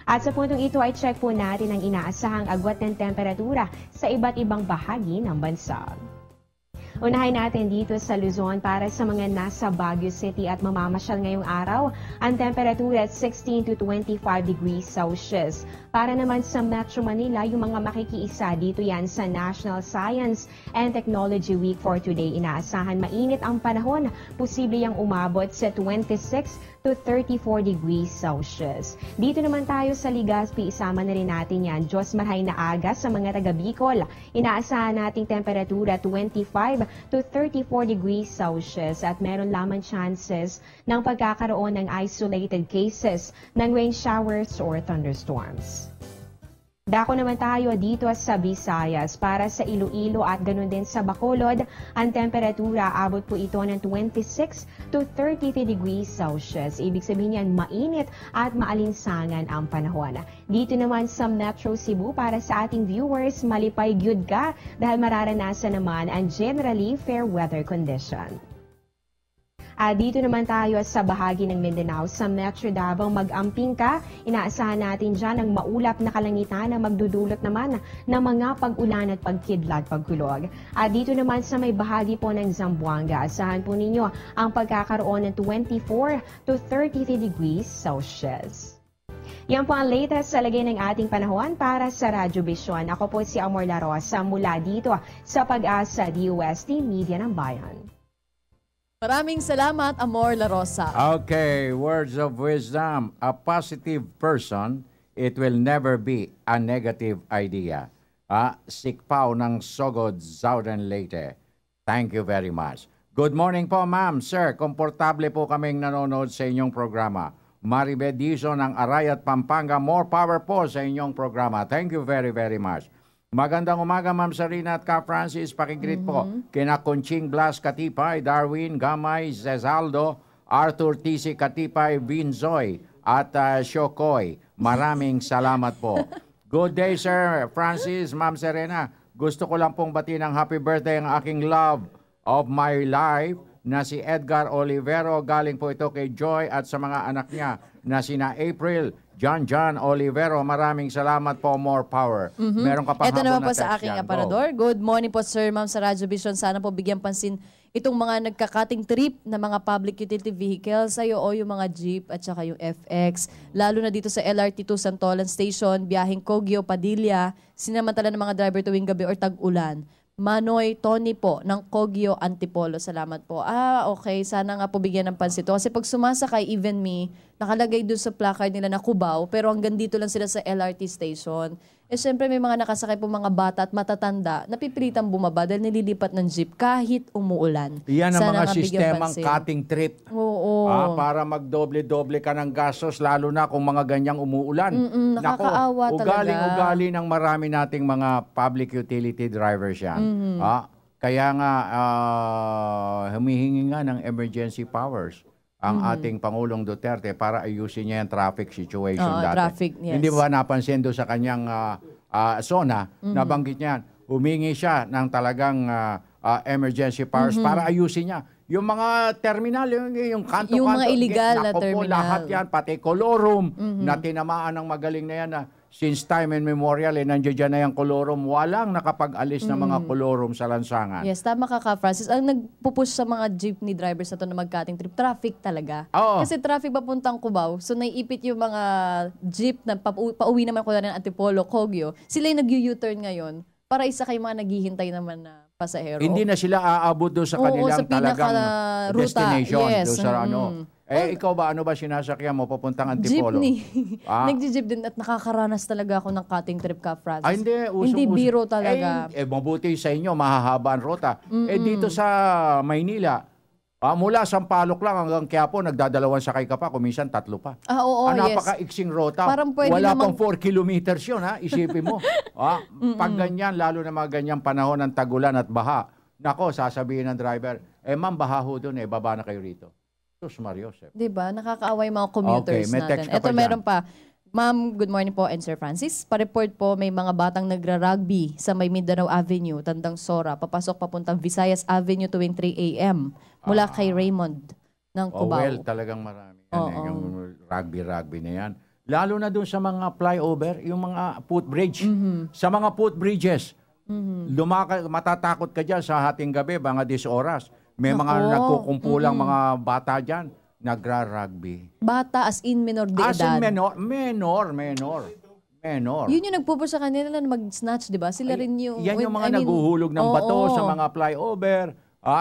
At sa puntong ito ay check po natin ang inaasahang agwat ng temperatura sa iba't ibang bahagi ng bansa. Unahin natin dito sa Luzon para sa mga nasa Baguio City at mamamasyal ngayong araw, ang temperatura at 16 to 25 degrees Celsius. Para naman sa Metro Manila, yung mga makikiisa dito yan sa National Science and Technology Week for today. Inaasahan mainit ang panahon, posible yang umabot sa 26 to 34 degrees Celsius. Dito naman tayo sa Legazpi, isama na rin natin yan. Diyos marhay na aga sa mga taga Bicol. Inaasahan nating temperatura 25 to 34 degrees Celsius at meron lamang chances ng pagkakaroon ng isolated cases ng rain showers or thunderstorms. Dako naman tayo dito sa Visayas para sa Iloilo at ganun din sa Bacolod. Ang temperatura abot po ito ng 26 to 33 degrees Celsius. Ibig sabihin yan mainit at maalinsangan ang panahon. Dito naman sa Metro Cebu para sa ating viewers, malipay gyud ka dahil mararanasan naman ang generally fair weather condition. Dito naman tayo sa bahagi ng Mindanao, sa Metro Davao, mag-amping ka. Inaasahan natin dyan ang maulap na kalangitan na magdudulot naman ng mga pag-ulan at pagkidlat pagkulog. Dito naman sa may bahagi po ng Zamboanga, asahan po ninyo ang pagkakaroon ng 24 to 33 degrees Celsius. Yan po ang latest sa lagay ng ating panahon para sa Radyo Vision. Ako po si Amor La Rosa mula dito sa Pag-asa DOST Media ng Bayan. Maraming salamat, Amor La Rosa. Okay, words of wisdom. A positive person, it will never be a negative idea. Sikpaw ng Sogod, Southern Leyte. Thank you very much. Good morning po, ma'am, sir. Komportable po kaming nanonood sa inyong programa. Maribel Dizon ng Arayat, Pampanga. More power po sa inyong programa. Thank you very, very much. Magandang umaga, Ma'am Sarina at Ka Francis. Pakigreet po kina Conching Blas Katipay, Darwin Gamay, Zezaldo, Arthur Tisi Katipay, Vinzoy at Shokoy. Maraming salamat po. Good day, Sir Francis, Ma'am Serena. Gusto ko lang pong batiin ng happy birthday ang aking love of my life na si Edgar Olivero. Galing po ito kay Joy at sa mga anak niya na sina April, John Olivero. Maraming salamat po, more power. Meron ka pang Ito naman po hapon na sa text aking yan. aparador. Good morning po, Sir, Ma'am, sa Radyo Vision. Sana po bigyan pansin itong mga nagkakating trip na mga public utility vehicles sa'yo o yung mga jeep at saka yung FX. Lalo na dito sa LRT2 Santolan Station, biyaheng Kogyo, Padilla, sinamantala ng mga driver tuwing gabi or tag-ulan. Manoy Tony po ng Kogyo Antipolo. Salamat po. Okay. Sana nga po bigyan ng pansin ito. Kasi pag sumasakay, even me, nakalagay doon sa placard nila na Cubao, pero hanggang dito lang sila sa LRT station. Siyempre may mga nakasakay po mga bata at matatanda, napipilitang bumaba dahil nililipat ng jeep kahit umuulan. Iyan ang Sana mga sistemang cutting trip. Oo. Para magdoble-doble ka ng gastos, lalo na kung mga ganyang umuulan. Nakakaawa talaga. Ugali ng marami nating mga public utility drivers yan. Kaya nga, humihingi nga ng emergency powers ang ating Pangulong Duterte para ayusin niya yung traffic situation dati. Traffic, yes. Hindi ba napansin doon sa kanyang zona, nabanggit niya, humingi siya ng talagang emergency powers para ayusin niya. Yung mga terminal, yung kanto-kanto, yung mga illegal na naku po, terminal. lahat yan, pati colorum na tinamaan ng magaling na yan na since time immemorial, nandiyan dyan na yung colorum. Walang nakapag-alis na mga colorum sa lansangan. Yes, tama ka, Francis. Ang nagpupush sa mga jeepney drivers na to na mag-cutting trip, traffic talaga. Oo. Kasi traffic papuntang Cubao, so naiipit yung mga jeep na pauwi naman ko na ng Antipolo, Kogyo. Sila yung nag-U-turn ngayon para isa kay mga naghihintay naman na pasahero. Hindi na sila aabot doon sa kanilang sa talagang ruta. destination. Yes. Doon sa ikaw ba, ano ba sinasakyan mo papuntang Antipolo? Jeepney. Nag-jeep din at nakakaranas talaga ako ng cutting trip, ka, Francis. Hindi, Hindi biro talaga. Mabuti sa inyo, mahahaba ang ruta. Dito sa Maynila, mula Sampaloc lang hanggang Quiapo, nagdadalawang sakay ka pa, kuminsan 3 pa. Oo, yes. Napaka-iksing ruta. Parang pwede Wala namang... pang 4 kilometers yun, isipin mo. Pag ganyan, lalo na mga ganyang panahon ng tagulan at baha, nako, sasabihin ng driver, ma'am, baha ho doon, baba na kayo rito. Sus Marios. Diba? Nakakaaway mga commuters may text natin. ka Ito pa meron pa. Ma'am, good morning po and Sir Francis. Pa-report po, may mga batang nagra-rugby sa may Mindanao Avenue, Tandang Sora, papasok papuntang Visayas Avenue tuwing 3 a.m. mula kay Raymond ng Cubao. Well, talagang marami yan. Yung rugby na yan. Lalo na doon sa mga flyover, yung mga footbridge. Sa mga footbridges, matatakot ka dyan sa hating gabi, mga 10 oras. May mga nagkukumpulang mga bata dyan, nagra-rugby. Bata as in minor de edad. As in menor. Yun yung nagpupo sa kanila na mag-snatch, di ba? Sila rin yung... Yan yung mga naguhulog ng bato sa mga flyover,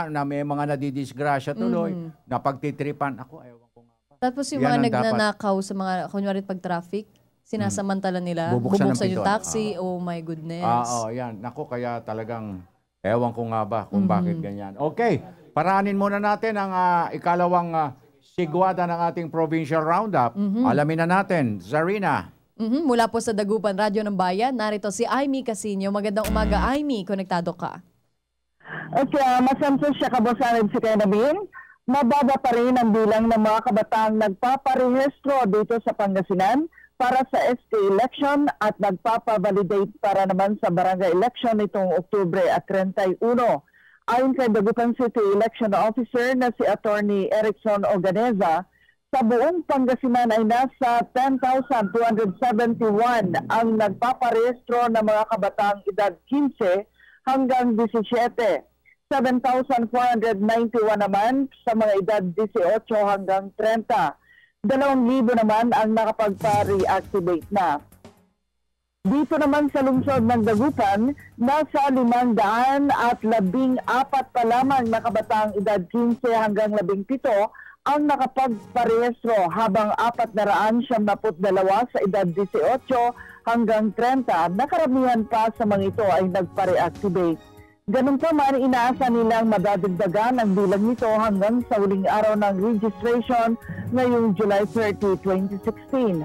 na may mga nadidisgrasya tuloy, na pagtitripan. Ako, ewan ko nga pa. Tapos yung mga nagnanakaw sa mga, kunyari pag-traffic, sinasamantala nila, bubuksan yung taxi, oh my goodness. Yan. Naku, kaya talagang, ewan ko nga ba kung bakit ganyan. Okay, paranin muna natin ang ikalawang sigwada ng ating provincial roundup. Alamin na natin, Zarina. Mula po sa Dagupan Radyo ng Bayan, narito si Aimee Casino. Magandang umaga, Aimee. Konektado ka. Okay, masamsos siya kabosanin si Kenabin. Mababa pa rin ang bilang ng mga kabataang nagpaparehistro dito sa Pangasinan para sa SK election at nagpapavalidate para naman sa barangay election nitong Oktubre at 31. Ayon kay Dagupan City Election Officer na si Attorney Erickson Oganeza, sa buong Pangasinan ay nasa 10,271 ang nagpaparehistro ng mga kabataang edad 15 hanggang 17. 7,491 naman sa mga edad 18 hanggang 30. 2,000 naman ang nakapagpa-reactivate na. Dito naman sa lungsod ng Dagupan, nasa 514 pa lamang na kabataang edad 15 hanggang 17 ang nakapagparehistro habang 472 sa edad 18 hanggang 30 na karamihan pa sa mga ito ay nagpa-reactivate. Ganun pa man, inaasa nilang madadagdagan ang bilang nito hanggang sa huling araw ng registration ngayong July 30, 2016.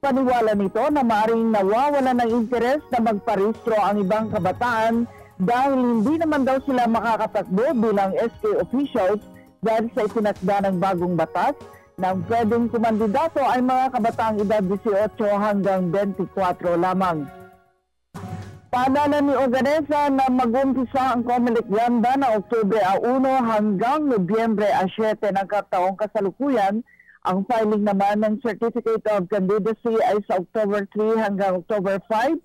Paniwala nito na maaaring nawawala ng interes na magparehistro ang ibang kabataan dahil hindi naman daw sila makakatakbo bilang SK officials dahil sa itinakda ng bagong batas na ang pwedeng kumandidato ay mga kabataang edad 18 hanggang 24 lamang. Paalala ni Oganesa na mag-umpisa ang Comelec Ganda na Oktubre 1 hanggang Nobyembre 7 ng kataong kasalukuyan. Ang filing naman ng Certificate of Candidacy ay sa October 3 hanggang October 5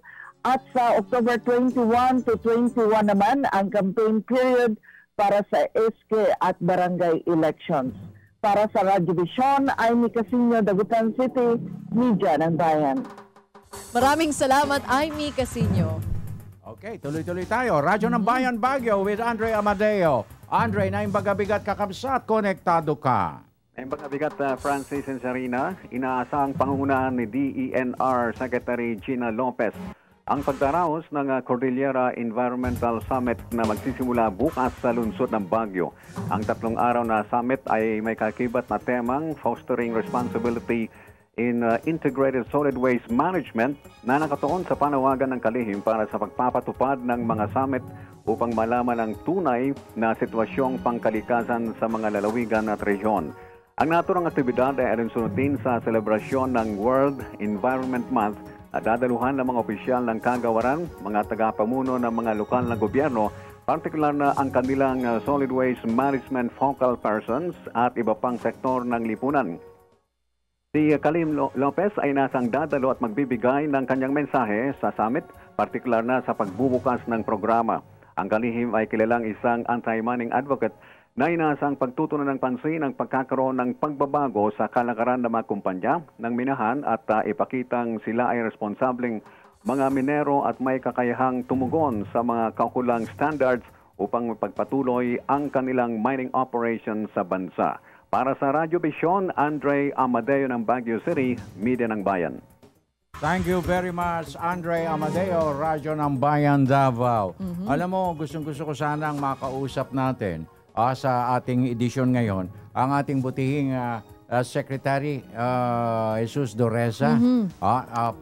at sa October 21 to 21 naman ang campaign period para sa SK at barangay elections. Para sa Radyo Vision, Aimee Casino, Dagupan City, Media ng Bayan. Maraming salamat, Aimee Casino. Okay, tuloy-tuloy tayo. Radyo ng Bayan Baguio with Andre Amadeo. Andre, naimbagabigat kakabsat, konektado ka. Naimbagabigat Francis and Sarina, inaasahang pangungunahan ni DENR Secretary Gina Lopez ang pagdaraos ng Cordillera Environmental Summit na magsisimula bukas sa lungsod ng Baguio. Ang 3 araw na summit ay may kakibat na temang Fostering Responsibility in Integrated Solid Waste Management na nakatuon sa panawagan ng kalihim para sa pagpapatupad ng mga summit upang malaman ang tunay na sitwasyong pangkalikasan sa mga lalawigan at rehiyon. Ang naturang aktibidad ay alinsunutin sa selebrasyon ng World Environment Month at dadaluhan ng mga opisyal ng kagawaran, mga tagapamuno ng mga lokal na gobyerno, partikular na ang kanilang solid waste management focal persons at iba pang sektor ng lipunan. Si Kalim Lopez ay nasang dadalo at magbibigay ng kanyang mensahe sa summit, partikular na sa pagbubukas ng programa. Ang kalihim ay kilalang isang anti-money advocate na inasang pagtutunan ng pansin ang pagkakaroon ng pagbabago sa kalakaran ng mga kumpanya ng minahan at ipakitang sila ay responsableng mga minero at may kakayahang tumugon sa mga kaukulang standards upang mapagpatuloy ang kanilang mining operation sa bansa. Para sa Radyo Vision, Andre Amadeo ng Baguio City, Media ng Bayan. Thank you very much, Andre Amadeo, Radyo ng Bayan, Davao. Alam mo, gustong-gusto ko sanang makausap natin sa ating edisyon ngayon, ang ating butihing Secretary Jesus Doresa,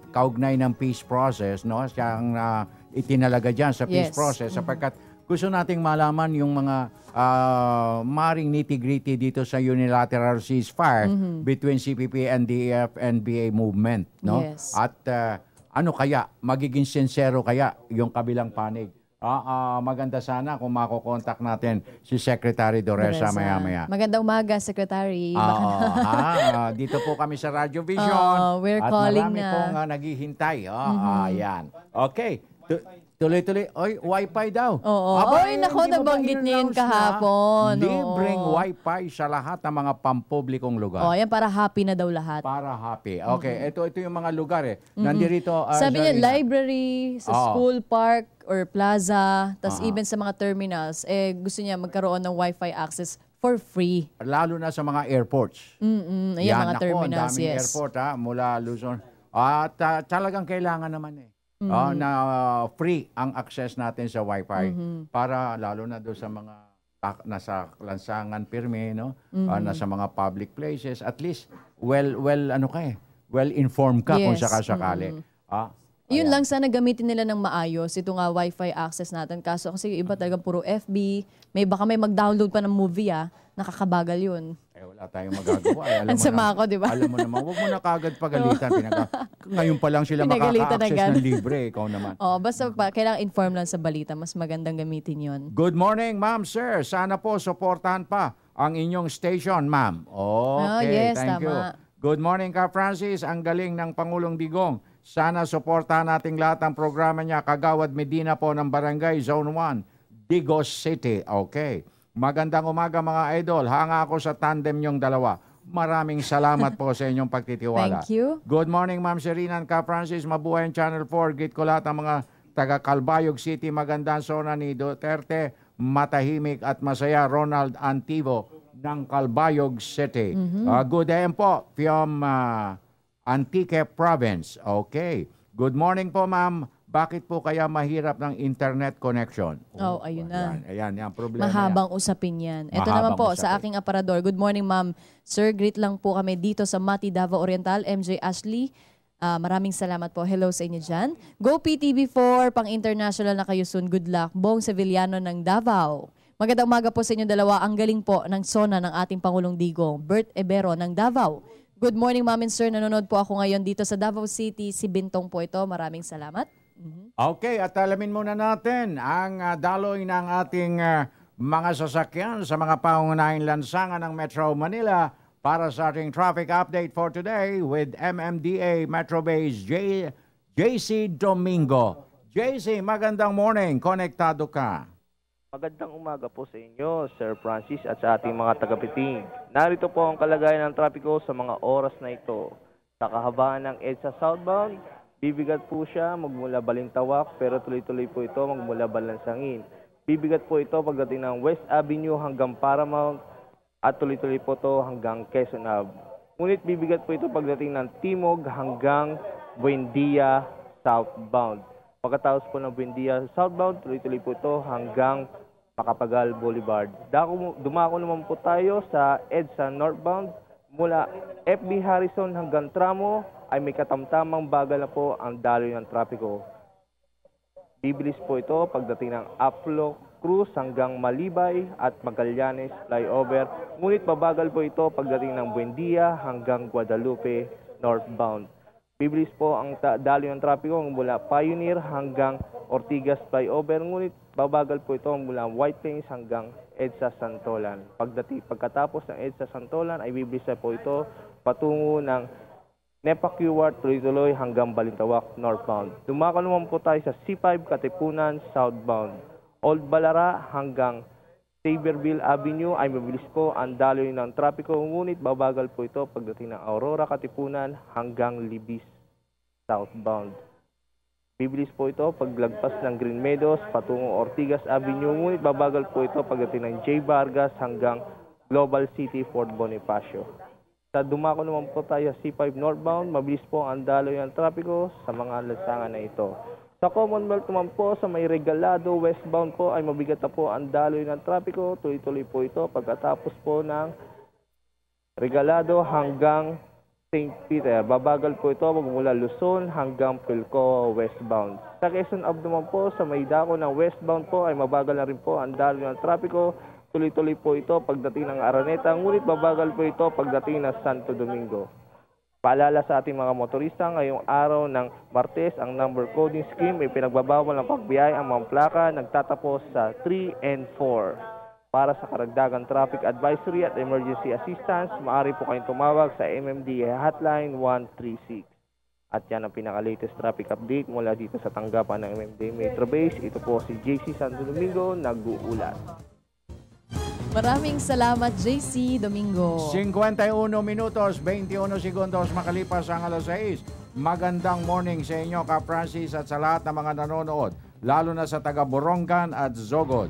kaugnay ng peace process, no? Siyang itinalaga dyan sa peace process sapagkat gusto nating malaman yung mga maring nitty-gritty dito sa unilateral ceasefire between CPP, NDF, NBA movement, no? Yes. At ano kaya, magiging sincero kaya yung kabilang panig? Maganda sana kung makokontak natin si Secretary Doresa maya-maya. Magandang umaga, Secretary. Dito po kami sa Radyo Vision. We're at calling marami na. pong naghihintay. Ayan. Okay. Tuloy-tuloy. Oy, Wi-Fi daw. Oy, nako, nabanggit niya yun kahapon. Libreng Wi-Fi sa lahat ng mga pampublikong lugar. Yan para happy na daw lahat. Para happy. Okay, ito yung mga lugar Nandito. Sabi niya, library, sa school, park, or plaza, tas even sa mga terminals, gusto niya magkaroon ng Wi-Fi access for free. Lalo na sa mga airports. Ayan, mga terminals, daming airport mula Luzon. At talagang kailangan naman na free ang access natin sa Wi-Fi para lalo na doon sa mga nasa lansangan pirmi, no? Nasa mga public places, at least well-informed ka kung sakasakali. Yun lang, sana gamitin nila ng maayos ito nga Wi-Fi access natin. Kaso kasi yung iba talagang puro FB, baka may mag-download pa ng movie, nakakabagal yun. Wala tayong magagawa. Ang sama ko, di ba? Alam mo naman, huwag mo na kagad pagalitan. Ngayon pa lang sila makaka-access ng libre. Ikaw naman. Basta kailangan inform lang sa balita. Mas magandang gamitin yon. Good morning, ma'am, sir. Sana po supportahan pa ang inyong station, ma'am. Okay, yes, thank you. Good morning, Ka Francis. Ang galing ng Pangulong Digong. Sana supportahan nating lahat ang programa niya. Kagawad Medina po ng Barangay Zone 1, Digos City. Okay. Magandang umaga mga idol. Hanga ako sa tandem niyong dalawa. Maraming salamat po sa inyong pagtitiwala. Thank you. Good morning, Ma'am Serena and Ka Francis. Mabuhay ang Channel 4. Greet ko lahat ang mga taga Calbayog City. Magandang zona ni Duterte. Matahimik at masaya. Ronald Antivo ng Calbayog City. Good day po from Antique Province. Okay. Good morning po, ma'am. Bakit po kaya mahirap ng internet connection? Ayun na. Ayan, problema. Mahabang usapin yan. Ito naman po sa aking aparador. Good morning, ma'am. Sir, greet lang po kami dito sa Mati, Davao Oriental. MJ Ashley, maraming salamat po. Hello sa inyo dyan. Go PTV4, pang-international na kayo soon. Good luck. Bong Sevillano ng Davao. Magandang umaga po sa inyo dalawa. Ang galing po ng sona ng ating Pangulong Digong. Bert Ebero ng Davao. Good morning, ma'am and sir. Nanonood po ako ngayon dito sa Davao City. Si Bintong po ito. Maraming salamat. Okay, at alamin muna natin ang daloy ng ating mga sasakyan sa mga pangunahing lansangan ng Metro Manila para sa ating traffic update for today with MMDA Metro Base JC Domingo. JC, magandang morning. Konektado ka. Magandang umaga po sa inyo, Sir Francis at sa ating mga taga-piting. Narito po ang kalagayan ng trapiko sa mga oras na ito. Sa kahabaan ng EDSA southbound, bibigat po siya magmula Balintawak pero tuloy-tuloy po ito magmula Balansangin. Bibigat po ito pagdating ng West Avenue hanggang Paramount at tuloy-tuloy po ito hanggang Quezon Ave. Ngunit bibigat po ito pagdating ng Timog hanggang Buendia southbound. Pagkatapos po ng Buendia southbound, tuloy-tuloy po ito hanggang Macapagal Boulevard. Dumako naman po tayo sa EDSA northbound mula FB Harrison hanggang Tramo ay may katamtamang bagal na po ang daloy ng trapiko. Bibilis po ito pagdating ng Cruz hanggang Malibay at Magallanes flyover. Ngunit babagal po ito pagdating ng Buendia hanggang Guadalupe northbound. Bibilis po ang daloy ng trapiko mula Pioneer hanggang Ortigas flyover. Ngunit babagal po ito mula White Plains hanggang EDSA Santolan. Pagkatapos ng EDSA Santolan ay bibilis na po ito patungo ng Nepa Quart, tuloy-tuloy hanggang Balintawak northbound. Dumako naman po tayo sa C5 Katipunan southbound. Old Balara hanggang Saverville Avenue ay mabilis po ang daloy ng trapiko, ngunit babagal po ito pagdating ng Aurora Katipunan hanggang Libis southbound. Bibilis po ito paglagpas ng Green Meadows patungo Ortigas Avenue, ngunit babagal po ito pagdating ng J. Vargas hanggang Global City Fort Bonifacio. Sa dumako naman po tayo C5 northbound, mabilis po ang daloy ng trapiko sa mga lansangan na ito. Sa Commonwealth naman po, sa may Regalado westbound po ay mabigat na po ang daloy ng trapiko. Tuloy-tuloy po ito pagkatapos po ng Regalado hanggang St. Peter. Babagal po ito magmula Luzon hanggang Pilcoa westbound. Sa Quezon Ave naman po, sa may dako ng westbound po ay mabagal na rin po ang daloy ng trapiko. Tuloy-tuloy po ito pagdating ng Araneta, ngunit babagal po ito pagdating ng Santo Domingo. Paalala sa ating mga motorista, ngayong araw ng Martes, ang number coding scheme ay pinagbabawal ng pagbiyay ang mga plaka nagtatapos sa 3 and 4. Para sa karagdagang traffic advisory at emergency assistance, maaari po kayong tumawag sa MMDA Hotline 136. At yan ang pinaka-latest traffic update mula dito sa tanggapan ng MMDA Metro Base. Ito po si JC Santo Domingo, nag-uulat. Maraming salamat, JC Domingo. 51 minutos, 21 segundos makalipas ang alas 6. Magandang morning sa inyo, Ka Francis, at sa lahat ng mga nanonood, lalo na sa taga Borongan at Zogod.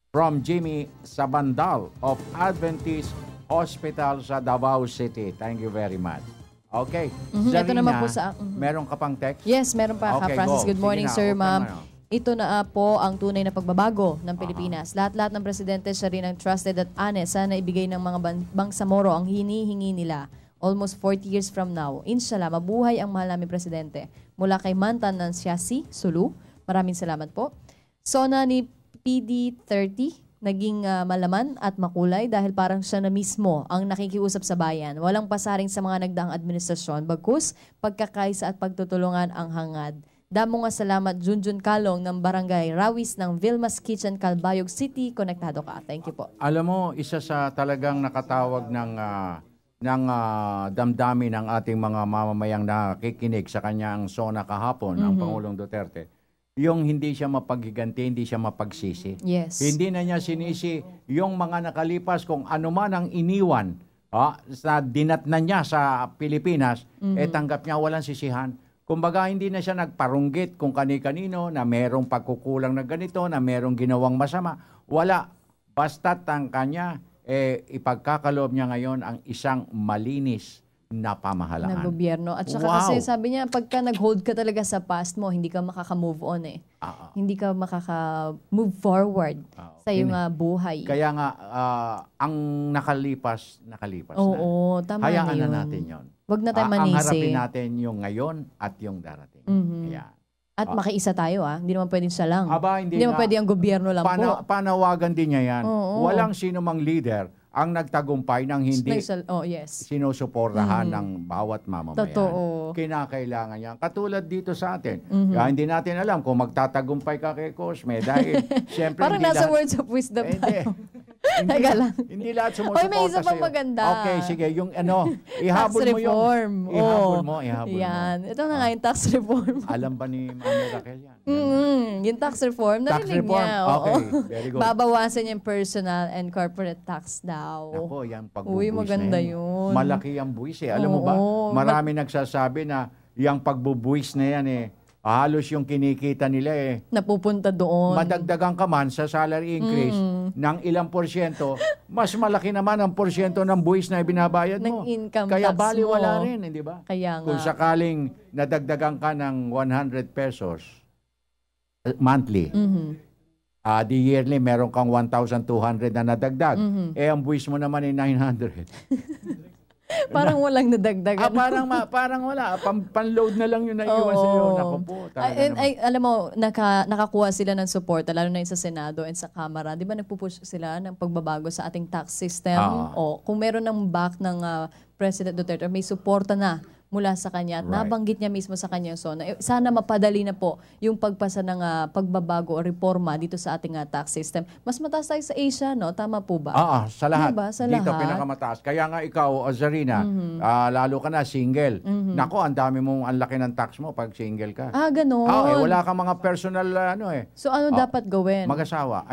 From Jimmy Sabandal of Adventist Hospital sa Davao City. Thank you very much. Okay. Ito naman po sa... meron ka pang text? Yes, meron pa, Okay, Ka Francis. go. Good morning, Sige na, sir, ma'am. okay na. Ito na po ang tunay na pagbabago ng Pilipinas. Lahat-lahat ng presidente siya rin ang trusted at honest. Sana ibigay ng mga bangsamoro ang hinihingi nila almost 40 years from now. Inshallah, mabuhay ang mahal namin presidente. Mula kay Mantan ng Siasi, Sulu. Maraming salamat po. Sona ni PD30, naging malaman at makulay dahil parang siya na mismo ang nakikiusap sa bayan. Walang pasaring sa mga nagdaang administrasyon, bagkus pagkakaisa at pagtutulungan ang hangad. Damo nga salamat, Junjun Kalong ng Barangay Rawis ng Vilmas Kitchen, Calbayog City. Konektado ka. Thank you po. Alam mo, isa sa talagang nakatawag ng damdamin ng ating mga mamamayang nakikinig sa kanyang SONA kahapon, ang Pangulong Duterte, yung hindi siya mapaghiganti, hindi siya mapagsisi. Yes. Hindi na niya sinisi yung mga nakalipas kung ano man ang iniwan sa dinatnan niya sa Pilipinas, tanggap niya, walang sisihan. Kumbaga, hindi na siya nagparunggit kung kani-kanino na merong pagkukulang na ganito, na merong ginawang masama. Wala. Basta't ang kanya, ipagkakaloob niya ngayon ang isang malinis na pamahalaan. Na gobyerno. At saka kasi sabi niya, pagka nag-hold ka talaga sa past mo, hindi ka makaka-move on eh. Hindi ka makaka-move forward sa iyong buhay. Kaya nga, ang nakalipas na. Oo, tama Hayaan na yun. na natin yun. Wag na tayo manisi. Ang harapin natin yung ngayon at yung darating. Kaya, at makiisa tayo Hindi naman pwedeng siya lang. Hindi naman pwedeng ang gobyerno lang po. Panawagan din niya yan. Oo. Walang sino mang leader ang nagtagumpay ng hindi sinusuportahan ng bawat mamamayan. Totoo. Kinakailangan yan. Katulad dito sa atin. Kaya hindi natin alam kung magtatagumpay ka kay Cosme dahil siyempre parang nasa words of wisdom tayo. Hindi lahat sumusuporta sa'yo. May isa pang maganda. Okay, sige. Yung ihabol tax mo reform. Ihabol mo. Yan. Ito na nga yung tax reform. Alam ba ni Mami Raquel yan? Yung tax reform, narinig niya. Okay, very good. Babawasan yung personal and corporate tax daw. Ako, yan pagbubuis Uy, maganda yun. Malaki ang buwis Alam mo ba, marami nagsasabi na yung pagbubuis na yan halos yung kinikita nila napupunta doon. Madagdagan ka man sa salary increase ng ilang porsyento, mas malaki naman ang porsyento ng buwis na ibinabayad mo. Ng income Kaya tax baliwala mo. rin, hindi ba? Kaya nga. Kung sakaling nadagdagan ka ng 100 pesos monthly, the yearly meron kang 1,200 na nadagdag. Ang buwis mo naman ay 900. Parang walang nadagdagan. Parang wala. Panload na lang yung naiiwan sa iyo. Naku po. Alam mo, nakakuha sila ng support, lalo na yun sa Senado and sa Kamara. Di ba nagpupush sila ng pagbabago sa ating tax system? O kung meron ng back ng President Duterte, may suporta na mula sa kanya at nabanggit niya mismo sa kanya yung SONA. Sana mapadali na po yung pagpasa ng pagbabago o reforma dito sa ating tax system. Mas mataas tayo sa Asia, no? Tama po ba? Sa lahat. Diba? Sa dito lahat. pinakamataas. Kaya nga ikaw, Zarina, lalo ka na single. Nako, ang dami mong ang laki ng tax mo pag single ka. Ganun. Wala kang mga personal So ano dapat gawin? Mag-asawa.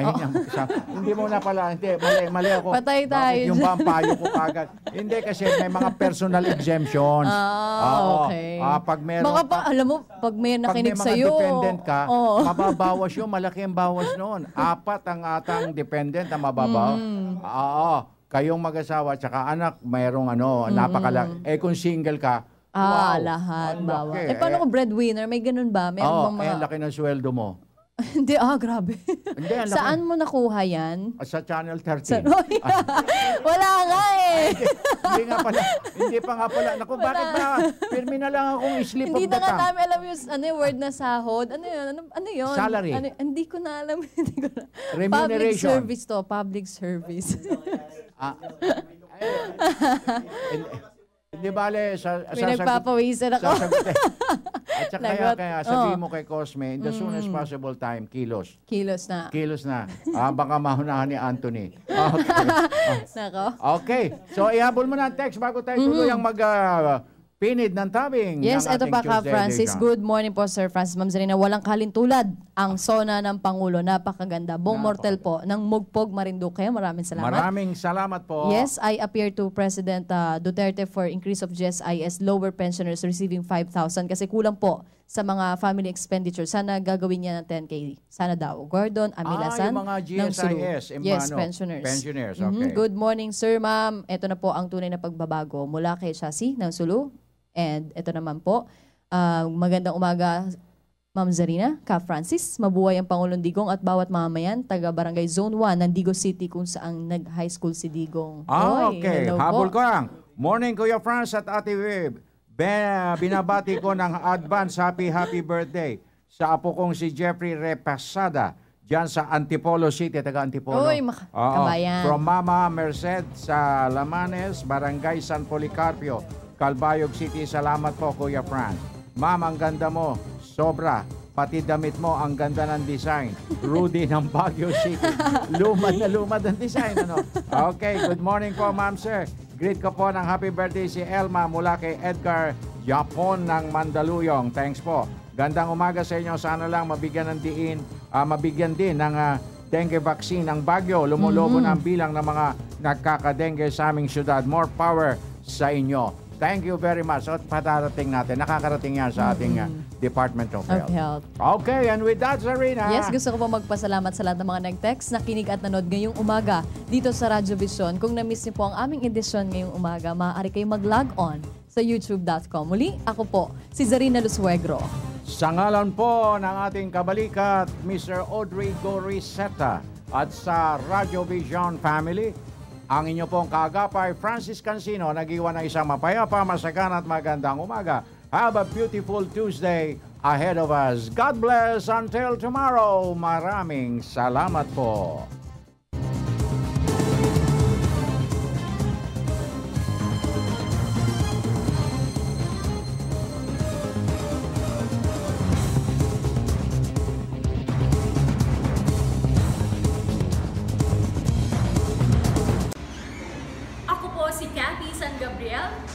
Hindi mo na pala. Hindi, mali ako. Patay tayo. Yung pampayo ko kagad. Hindi kasi may mga personal exemptions. Okay. Pag meron alam mo, pag may nakinig mga sa'yo. dependent ka, mababawas yun. Malaki ang bawas noon. 4 ang atang dependent na mababaw. Kayong mag-asawa tsaka anak, mayroong napakalaki. Kung single ka, lahat bawa. Paano kung breadwinner? May ganun ba? Meron bang mga... laki ng sweldo mo. Hindi, grabe. Hindi, saan mo nakuha yan? Sa Channel 13. Wala nga Hindi pa nga pala. Naku, bakit ba? Pirmi na lang akong slip of the tongue. Hindi na nga namin alam yung word na sahod. Ano yun? Salary. Hindi ko na alam. Remuneration. Public service to. Public service. Hindi bale, pinagpapawisan ako. At saka kaya sabihin mo kay Cosme, in the soonest possible time, kilos. Kilos na. Kilos na. Baka mahunahan ni Anthony. Okay. So, ihabol mo na ang text bago tayo tuluyang pinid ng tabing. Yes, ito pa ka, Francis. Good morning po, Sir Francis. Ma'am Zarina, walang kalintulad ang SONA ng Pangulo. Napakaganda. Bong Mortel po ng Mugpog, Marinduque. Maraming salamat. Maraming salamat po. Yes, I appear to President Duterte for increase of GSIS, lower pensioners receiving 5,000 kasi kulang po sa mga family expenditure. Sana gagawin niya ng 10K. Sana daw. Gordon Amilasan. Yung mga GSIS. Yes, pensioners. Pensioners, okay. Good morning, Sir, Ma'am. Ito na po ang tunay na pagbabago mula kay Chassis ng Sulu. And ito naman po, magandang umaga, Ma'am Zarina, Ka Francis. Mabuhay ang Pangulong Digong at bawat mamamayan, taga Barangay Zone 1 ng Digos City kung saan nag-high school si Digong. Okay, habol ko lang. Morning, Kuya Franz at Ate Wib. Binabati ko ng advance happy birthday sa apo kong si Jeffrey Repasada dyan sa Antipolo City, taga Antipolo. Kabayan. From Mama Merced sa Lamanes, Barangay San Policarpio, Calbayog City. Salamat po, Kuya Franz. Ma'am, ang ganda mo. Sobra. Pati damit mo, ang ganda ng design. Rudy ng Baguio City. Lumad na lumad ang design. Okay, good morning po, Ma'am Sir. Greet ko po ng happy birthday si Elma mula kay Edgar Japon ng Mandaluyong. Thanks po. Gandang umaga sa inyo. Sana lang mabigyan din ng dengue vaccine ng Baguio. Lumulobo na ang bilang ng mga nagkakadengue sa aming syudad. More power sa inyo. Thank you very much. At patarating natin. Nakakarating yan sa ating Department of Health. Okay, and with that, Zarina. Yes, gusto ko po magpasalamat sa lahat ng mga nag-text, nakinig at nanood ngayong umaga dito sa Radyo Vision. Kung na-miss niyo po ang aming edisyon ngayong umaga, maaari kayong mag-log on sa youtube.com. Muli, ako po, si Zarina Lusuegro. Sa ngalan po ng ating kabalikat, Mr. Audrey Goriseta at sa Radyo Vision family, ang inyo pong kaagapay, Francis Cancino, nag-iwan ng isang mapayapa, masagana at magandang umaga. Have a beautiful Tuesday ahead of us. God bless until tomorrow. Maraming salamat po.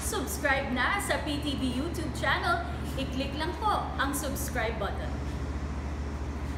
Subscribe na sa PTV YouTube channel. I-click lang po ang subscribe button.